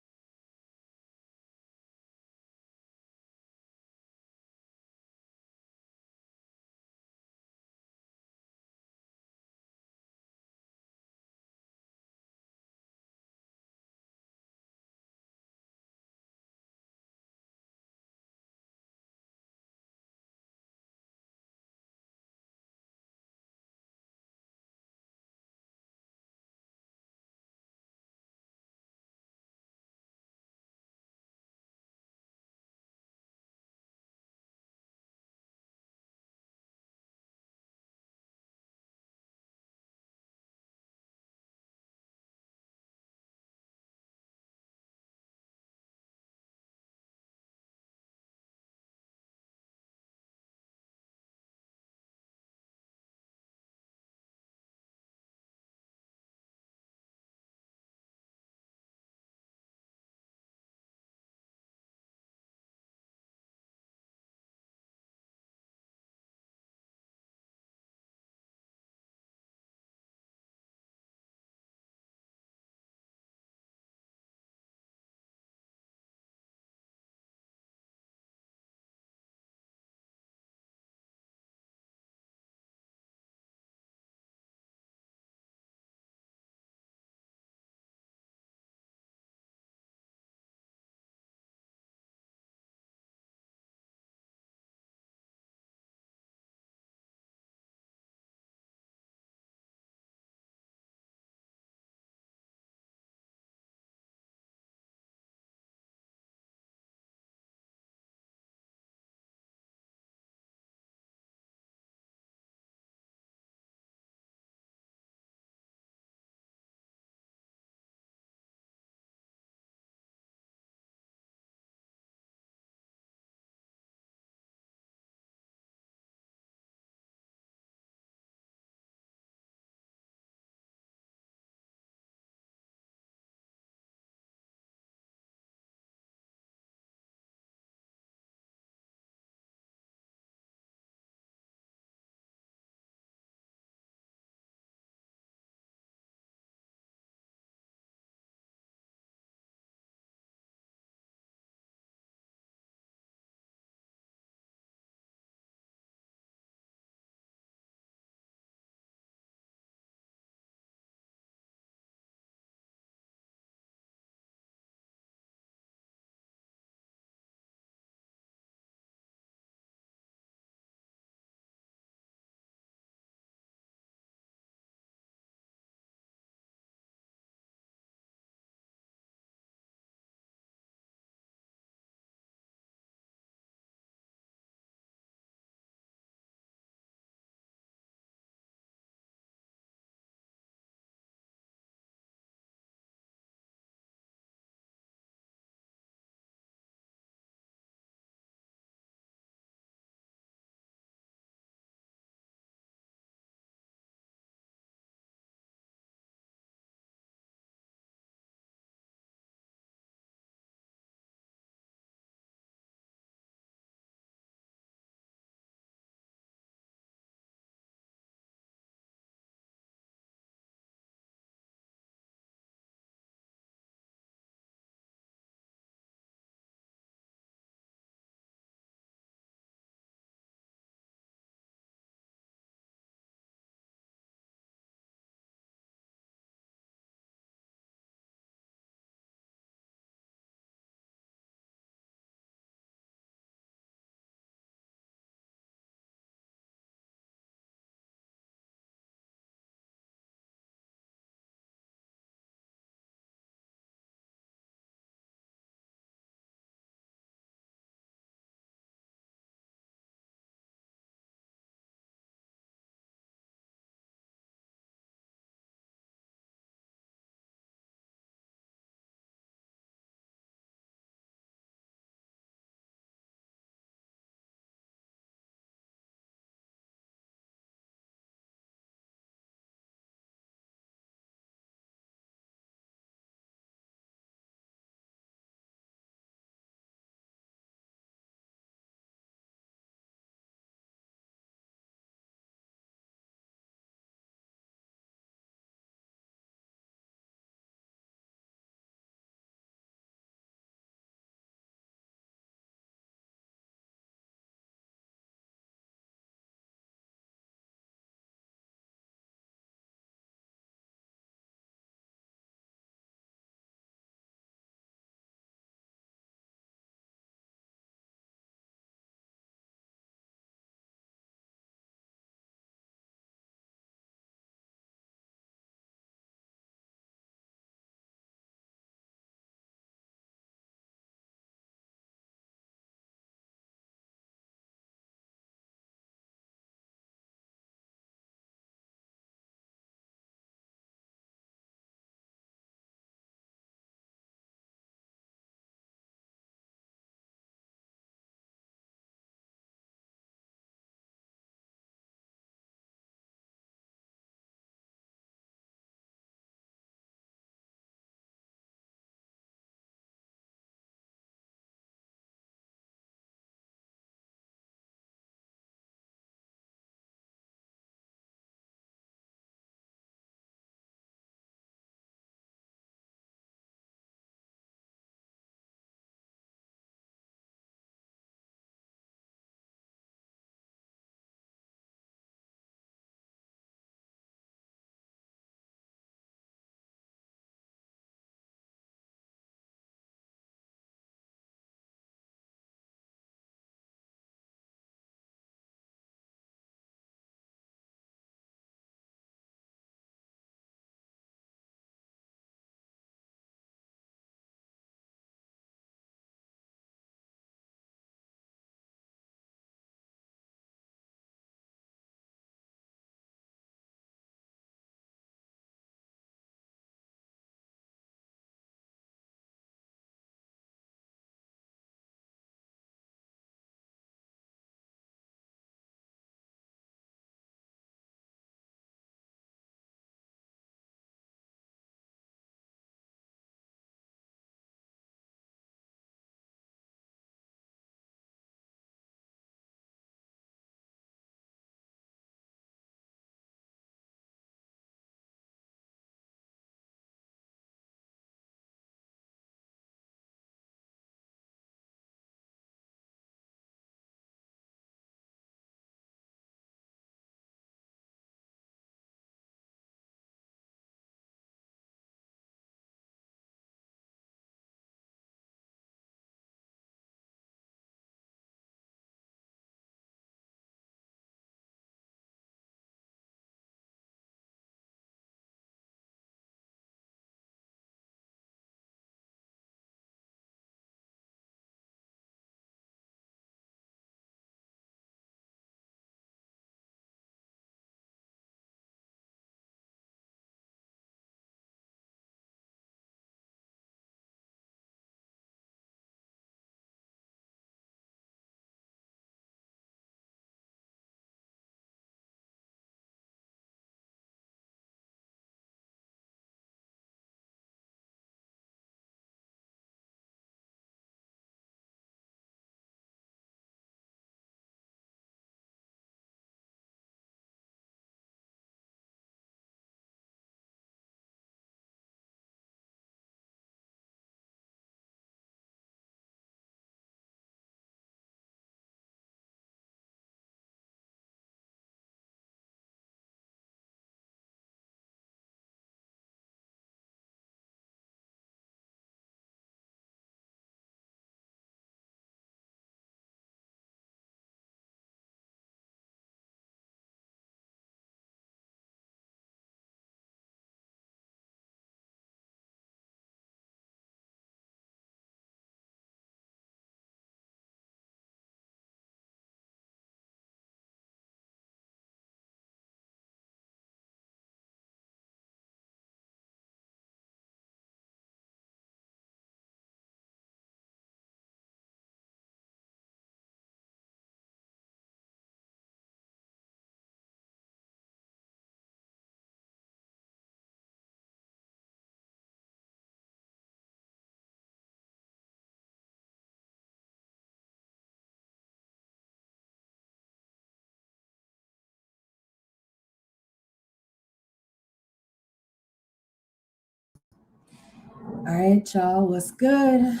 Speaker 1: All right, y'all, what's good?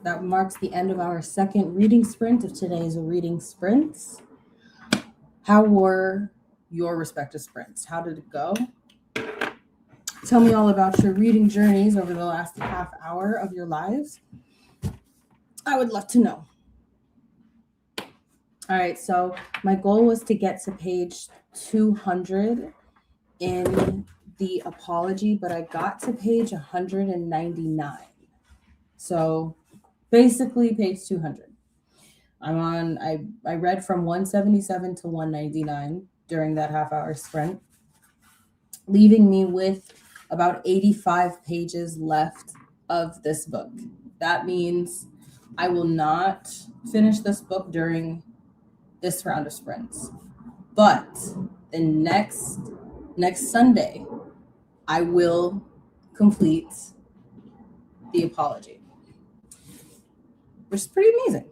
Speaker 1: That marks the end of our second reading sprint of today's reading sprints. How were your respective sprints? How did it go? Tell me all about your reading journeys over the last half hour of your lives. I would love to know. All right, so my goal was to get to page 200 in the apology, but I got to page 199. So basically page 200. I read from 177 to 199 during that half hour sprint, leaving me with about 85 pages left of this book. That means I will not finish this book during this round of sprints. But the next Sunday, I will complete the apology, which is pretty amazing.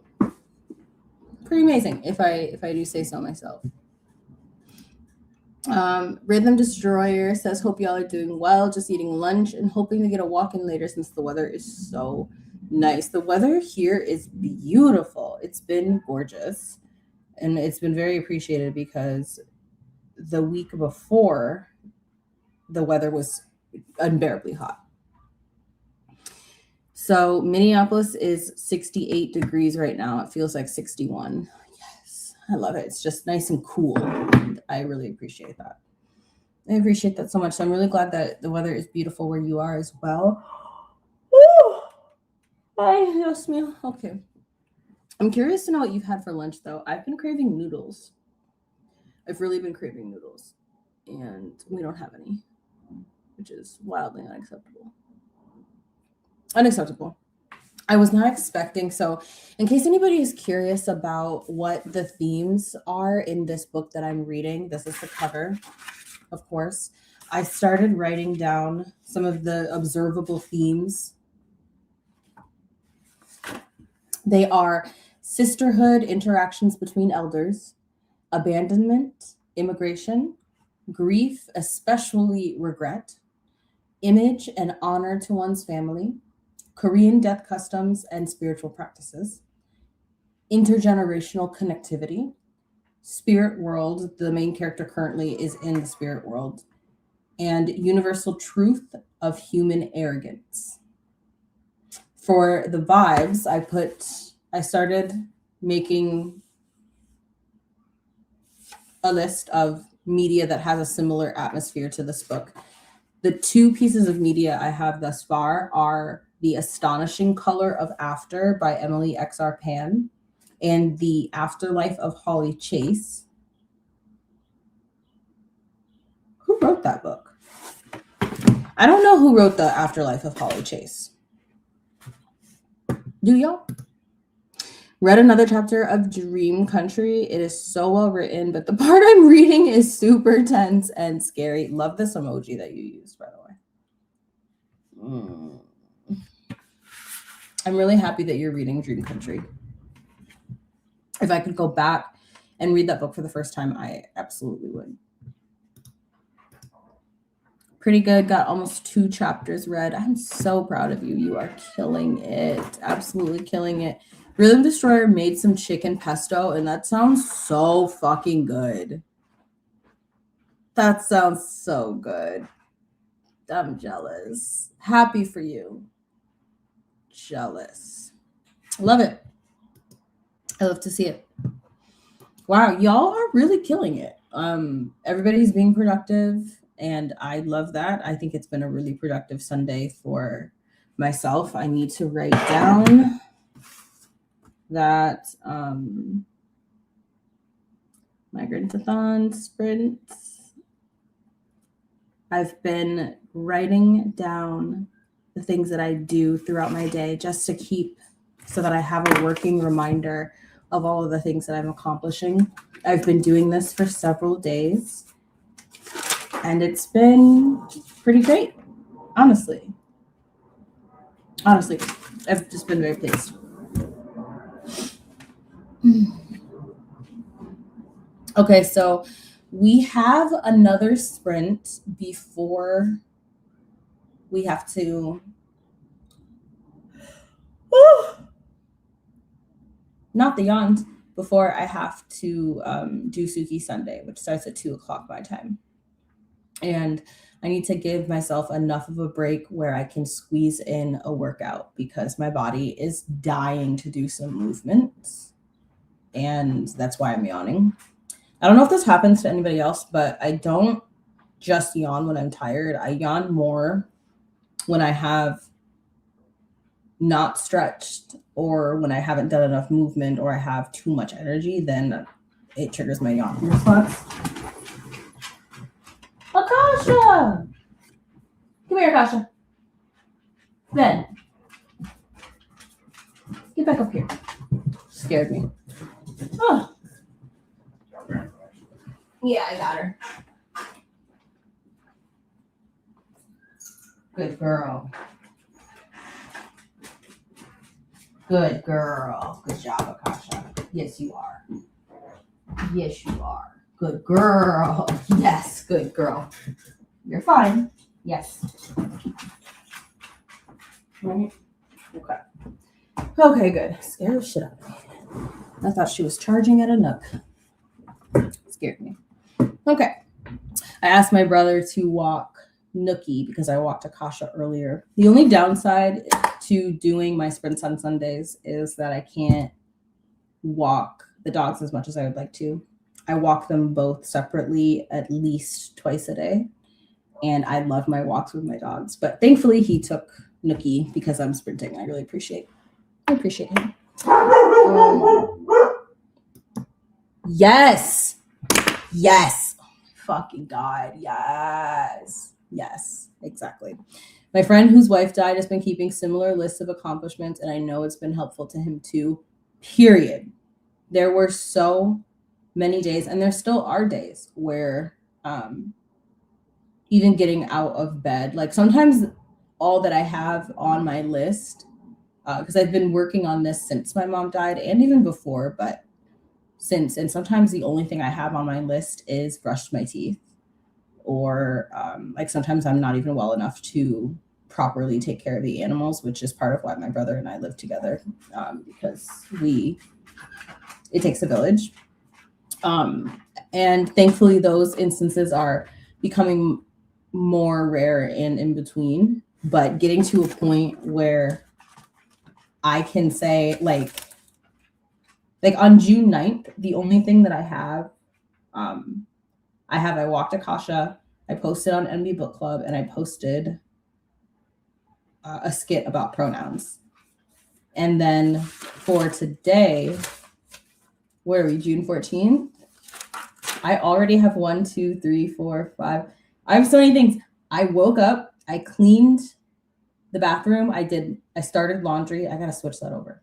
Speaker 1: Pretty amazing, if I do say so myself. Rhythm Destroyer says, hope y'all are doing well, just eating lunch and hoping to get a walk in later since the weather is so nice. The weather here is beautiful. It's been gorgeous, and it's been very appreciated because the week before, the weather was unbearably hot. So Minneapolis is 68 degrees right now. It feels like 61. Yes, I love it. It's just nice and cool. And I really appreciate that. I appreciate that so much. So I'm really glad that the weather is beautiful where you are as well. Woo! Ay, Dios mío. Okay. I'm curious to know what you've had for lunch, though. I've been craving noodles. I've really been craving noodles. And we don't have any, which is wildly unacceptable. I was not expecting. So in case anybody is curious about what the themes are in this book that I'm reading, this is the cover, of course. I started writing down some of the observable themes. They are sisterhood, interactions between elders, abandonment, immigration, grief, especially regret, image and honor to one's family, Korean death customs and spiritual practices, intergenerational connectivity, spirit world, the main character currently is in the spirit world, and universal truth of human arrogance. For the vibes, I started making a list of media that has a similar atmosphere to this book. The two pieces of media I have thus far are The Astonishing Color of After by Emily X.R. Pan and The Afterlife of Holly Chase. Who wrote that book? I don't know who wrote The Afterlife of Holly Chase. Do y'all? Read another chapter of Dream Country. It is so well written, but the part I'm reading is super tense and scary. Love this emoji that you used, by the way. I'm really happy that you're reading Dream Country. If I could go back and read that book for the first time, I absolutely would. Pretty good. Got almost 2 chapters read. I'm so proud of you. You are killing it. Absolutely killing it. Rhythm Destroyer made some chicken pesto, and that sounds so fucking good. That sounds so good. I'm jealous. Happy for you. Jealous. Love it. I love to see it. Wow, y'all are really killing it. Everybody's being productive, and I love that. I think it's been a really productive Sunday for myself. I need to write down that Migrantathon sprints. I've been writing down the things that I do throughout my day just to keep so that I have a working reminder of all of the things that I'm accomplishing. I've been doing this for several days, and it's been pretty great, honestly. I've just been very pleased. Okay, so we have another sprint before we have to Not the yawns, before I have to do Suki Sunday, which starts at 2:00 my time. And I need to give myself enough of a break where I can squeeze in a workout because my body is dying to do some movements. And that's why I'm yawning. I don't know if this happens to anybody else, but I don't just yawn when I'm tired. I yawn more when I have not stretched or when I haven't done enough movement or I have too much energy, then it triggers my yawn response. Akasha! Come here, Akasha. Ben. Get back up here. Scared me. Oh. Yeah, I got her. Good girl. Good girl. Good job, Akasha. Yes, you are. Yes, you are. Good girl. Yes, good girl. You're fine. Yes. Right? Okay. Okay, good. Scared the shit out of me. I thought she was charging at a nook. Scared me. Okay. I asked my brother to walk Nookie because I walked Akasha earlier. The only downside to doing my sprints on Sundays is that I can't walk the dogs as much as I would like to. I walk them both separately at least twice a day. And I love my walks with my dogs. But thankfully, he took Nookie because I'm sprinting. I really appreciate him. Yes. Yes. Oh my fucking God. Yes. Yes. Exactly. My friend whose wife died has been keeping similar lists of accomplishments, and I know it's been helpful to him too. Period. There were so many days, and there still are days where even getting out of bed, like sometimes all that I have on my list, because I've been working on this since my mom died and even before, but since, and sometimes the only thing I have on my list is brush my teeth, or like sometimes I'm not even well enough to properly take care of the animals, which is part of why my brother and I live together, because it takes a village. And thankfully those instances are becoming more rare and in between, but getting to a point where I can say like on June 9th, the only thing that I have, I walked Akasha, I posted on NB Book Club, and I posted a skit about pronouns. And then for today, where are we, June 14th? I already have 1, 2, 3, 4, 5. I have so many things. I woke up, I cleaned the bathroom. I started laundry. I gotta switch that over.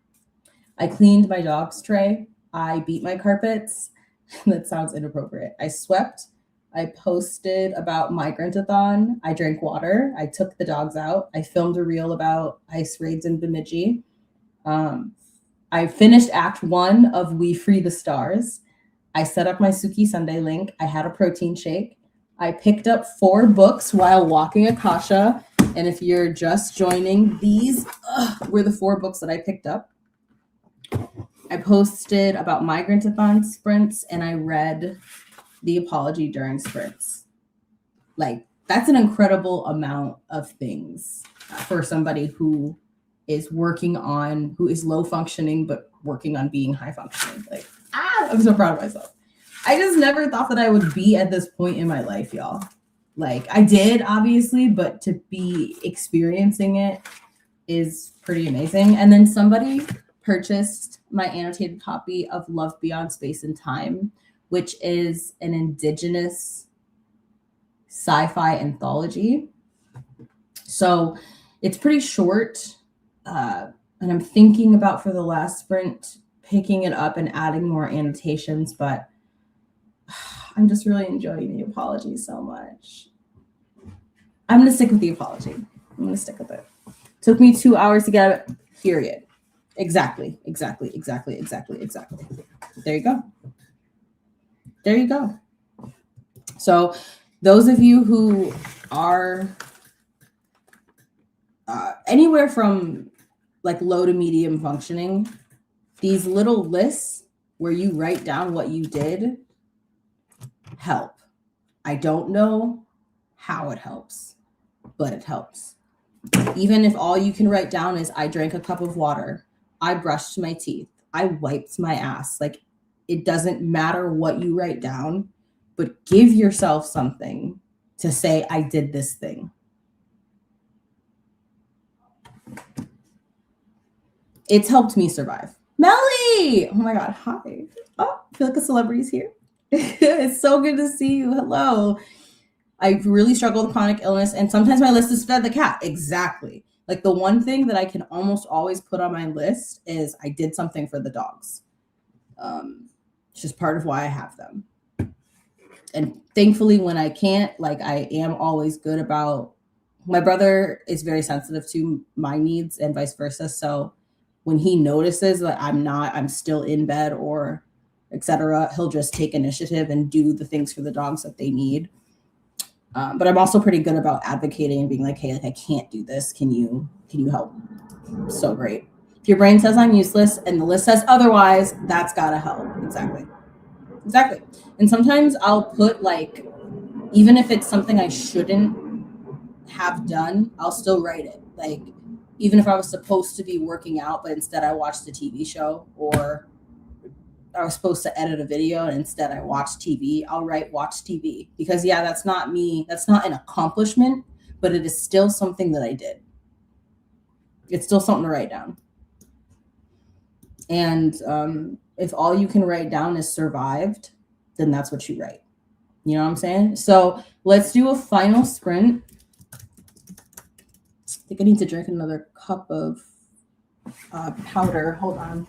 Speaker 1: I cleaned my dog's tray. I beat my carpets. That sounds inappropriate. I swept. I posted about Migrantathon. I drank water. I took the dogs out. I filmed a reel about ice raids in Bemidji. I finished Act 1 of We Free the Stars. I set up my Suki Sunday link. I had a protein shake. I picked up 4 books while walking Akasha. And if you're just joining, these were the 4 books that I picked up. I posted about Migrantathon sprints, and I read the apology during sprints. Like, that's an incredible amount of things for somebody who is who is low functioning, but working on being high functioning. Like, I'm so proud of myself. I just never thought that I would be at this point in my life, y'all. Like, I did, obviously, but to be experiencing it is pretty amazing. And then somebody purchased my annotated copy of Love Beyond Space and Time, which is an Indigenous sci-fi anthology. So it's pretty short. And I'm thinking about, for the last sprint, picking it up and adding more annotations, but I'm just really enjoying the apology so much. I'm going to stick with the apology. I'm going to stick with it. Took me 2 hours to get it, period. Exactly. There you go. So those of you who are anywhere from like low to medium functioning, these little lists where you write down what you did help. I don't know how it helps, but it helps. Even if all you can write down is I drank a cup of water, I brushed my teeth, I wiped my ass. Like, it doesn't matter what you write down, but give yourself something to say, I did this thing. It's helped me survive. Melly! Oh my God, hi. Oh, I feel like a celebrity's here. It's so good to see you. Hello. I really struggle with chronic illness, and sometimes my list is fed the cat. Exactly. Like, the one thing that I can almost always put on my list is I did something for the dogs. It's just part of why I have them. And thankfully, when I can't, like, I am always good about, my brother is very sensitive to my needs and vice versa. So when he notices that I'm still in bed or etc., he'll just take initiative and do the things for the dogs that they need. But I'm also pretty good about advocating and being like, hey, like, I can't do this. Can you help? So great. If your brain says I'm useless and the list says otherwise, that's gotta help. Exactly. And sometimes I'll put, like, even if it's something I shouldn't have done, I'll still write it. Like, even if I was supposed to be working out, but instead I watched a TV show, or I was supposed to edit a video and instead I watched TV, I'll write watch TV. Because yeah, that's not me. That's not an accomplishment, but it is still something that I did. It's still something to write down. And if all you can write down is survived, then that's what you write. You know what I'm saying? So let's do a final sprint. I think I need to drink another cup of powder. Hold on.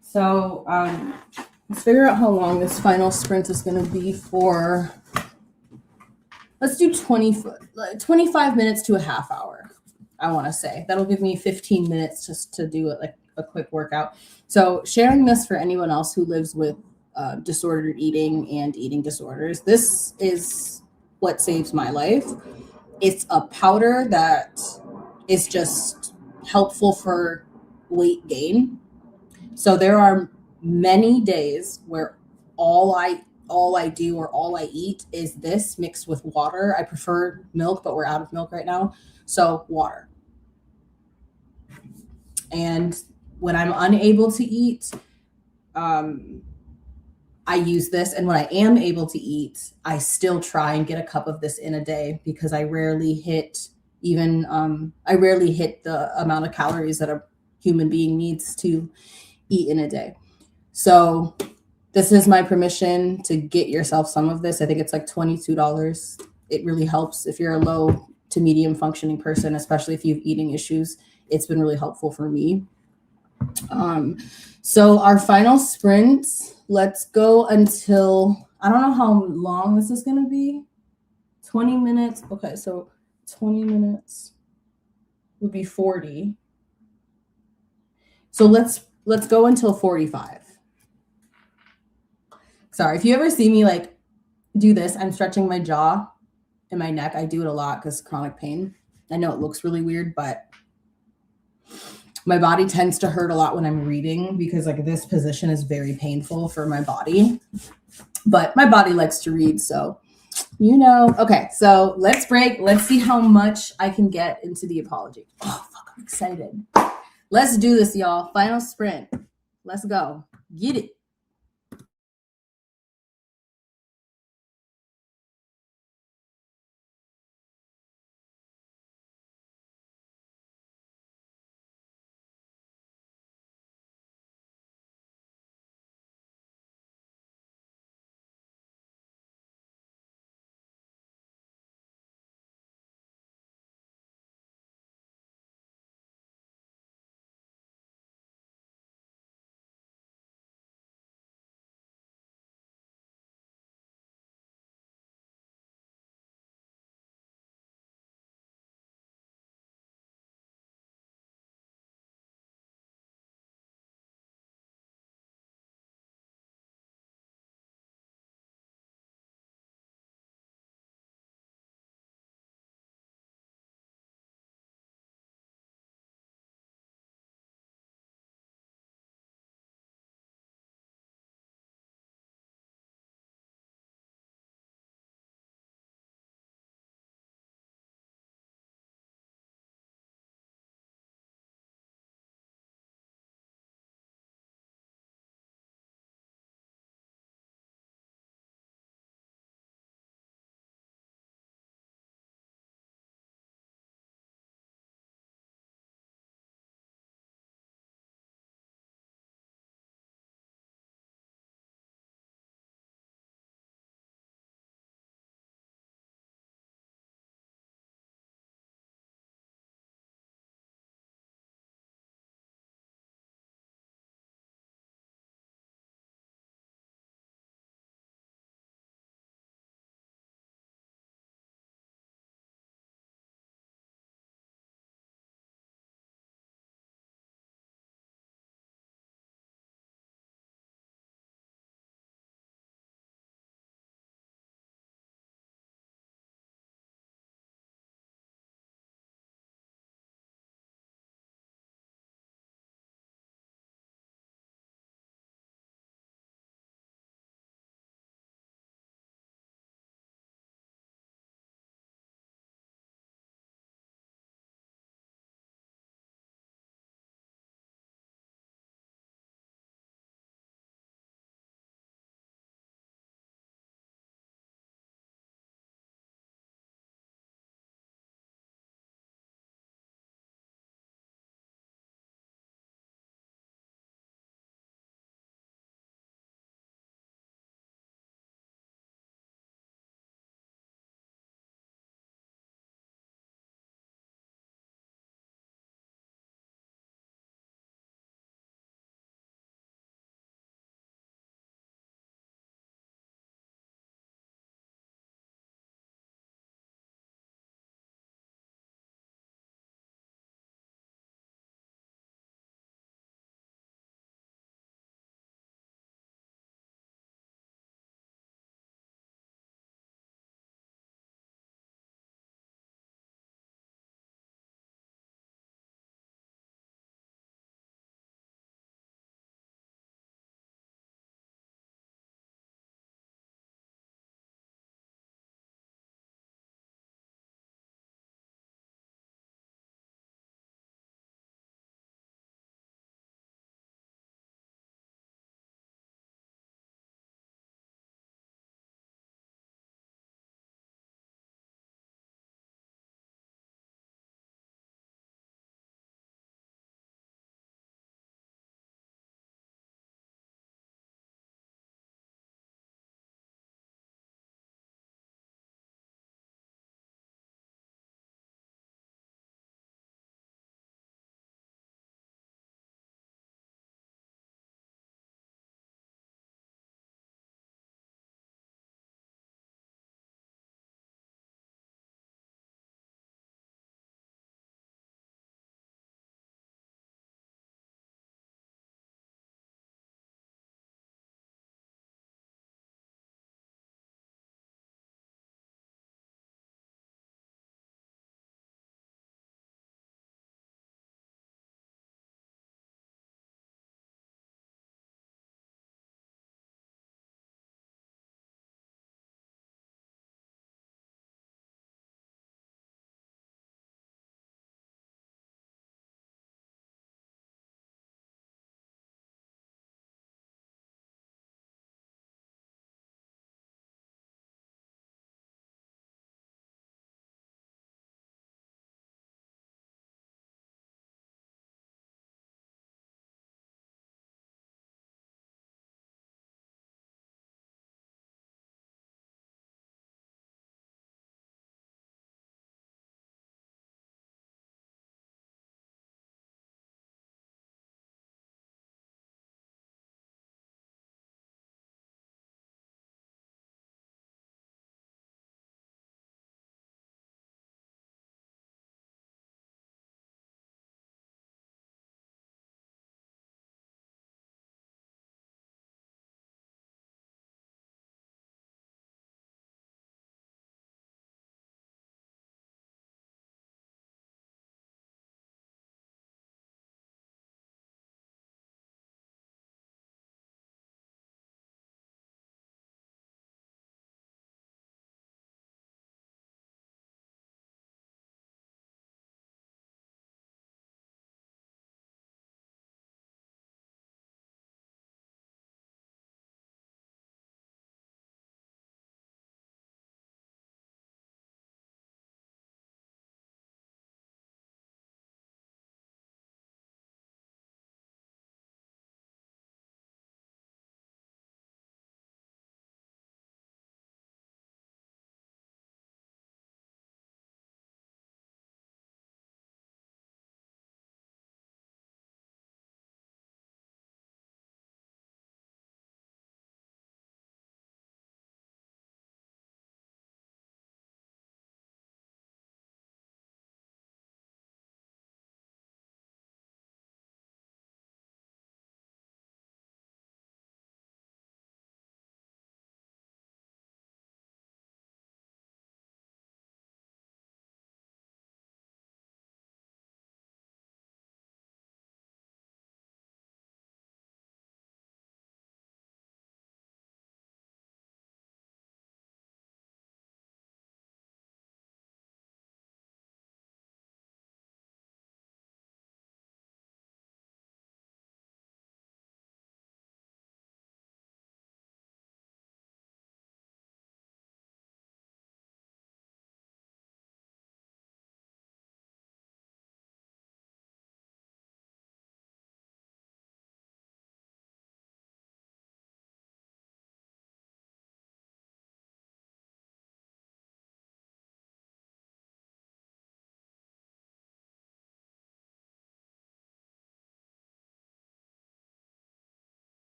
Speaker 1: So let's figure out how long this final sprint is going to be for. Let's do 25 minutes to a half hour, I want to say. That'll give me 15 minutes just to do it, like a quick workout. So sharing this for anyone else who lives with disordered eating and eating disorders, this is what saves my life. It's a powder that is just helpful for weight gain. So there are many days where all I do or all I eat is this mixed with water. I prefer milk, but we're out of milk right now. So water. And when I'm unable to eat, I use this. And when I am able to eat, I still try and get a cup of this in a day, because I rarely hit the amount of calories that a human being needs to eat in a day. So this is my permission to get yourself some of this. I think it's like $22. It really helps if you're a low to medium functioning person, especially if you have eating issues. It's been really helpful for me. So our final sprint, let's go until, I don't know how long this is going to be. 20 minutes. Okay, so 20 minutes would be 40. So let's go until 45. Sorry, if you ever see me like do this, I'm stretching my jaw and my neck. I do it a lot because chronic pain. I know it looks really weird, but my body tends to hurt a lot when I'm reading, because like this position is very painful for my body. But my body likes to read, so you know. Okay, so let's break. Let's see how much I can get into the apology. Oh, fuck, I'm excited. Let's do this, y'all. Final sprint. Let's go. Get it.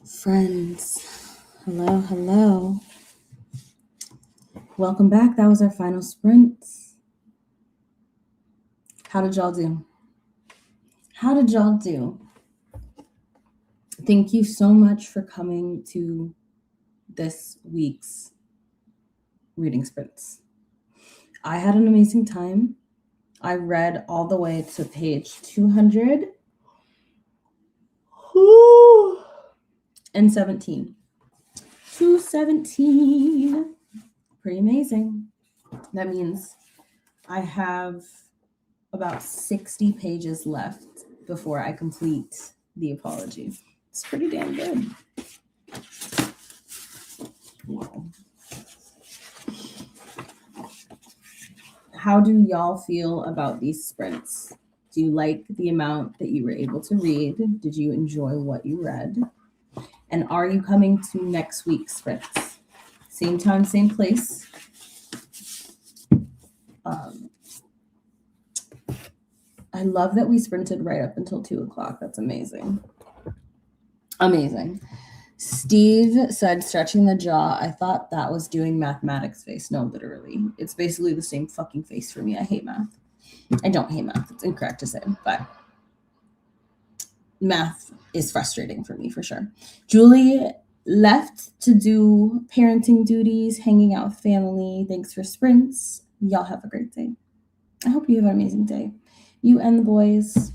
Speaker 1: Friends, hello, hello. Welcome back. That was our final sprint. How did y'all do? How did y'all do? Thank you so much for coming to this week's reading sprints. I had an amazing time. I read all the way to page 217. 217. Pretty amazing. That means I have about 60 pages left before I complete the apology. It's pretty damn good. Wow. How do y'all feel about these sprints? Do you like the amount that you were able to read? Did you enjoy what you read? And are you coming to next week's sprints? Same time, same place. I love that we sprinted right up until 2 o'clock. That's amazing. Amazing. Steve said, stretching the jaw. I thought that was doing mathematics face. No, literally. It's basically the same fucking face for me. I hate math. I don't hate math. It's incorrect to say, but math is frustrating for me for sure. Julie left to do parenting duties, hanging out with family. Thanks for sprints. Y'all have a great day. I hope you have an amazing day. You and the boys.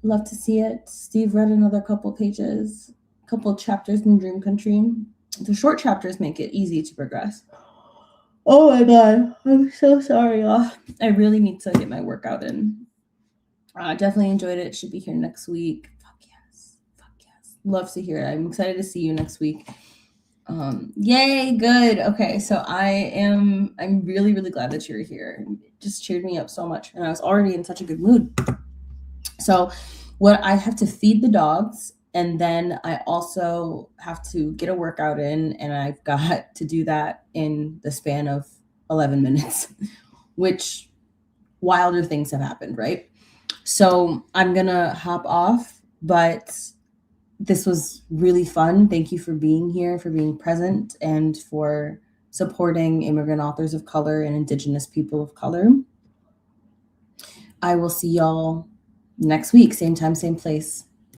Speaker 1: Love to see it. Steve read another couple pages, couple chapters in Dream Country. The short chapters make it easy to progress. Oh my God. I'm so sorry, y'all. I really need to get my workout in. Definitely enjoyed it. Should be here next week. Fuck yes. Fuck yes. Love to hear it. I'm excited to see you next week. Yay, good. Okay, so I'm really, really glad that you're here. It just cheered me up so much. And I was already in such a good mood. So what I have to feed the dogs, and then I also have to get a workout in, and I've got to do that in the span of 11 minutes, which wilder things have happened, right? So I'm gonna hop off, but this was really fun. Thank you for being here, for being present, and for supporting immigrant authors of color and Indigenous people of color. I will see y'all next week, same time, same place.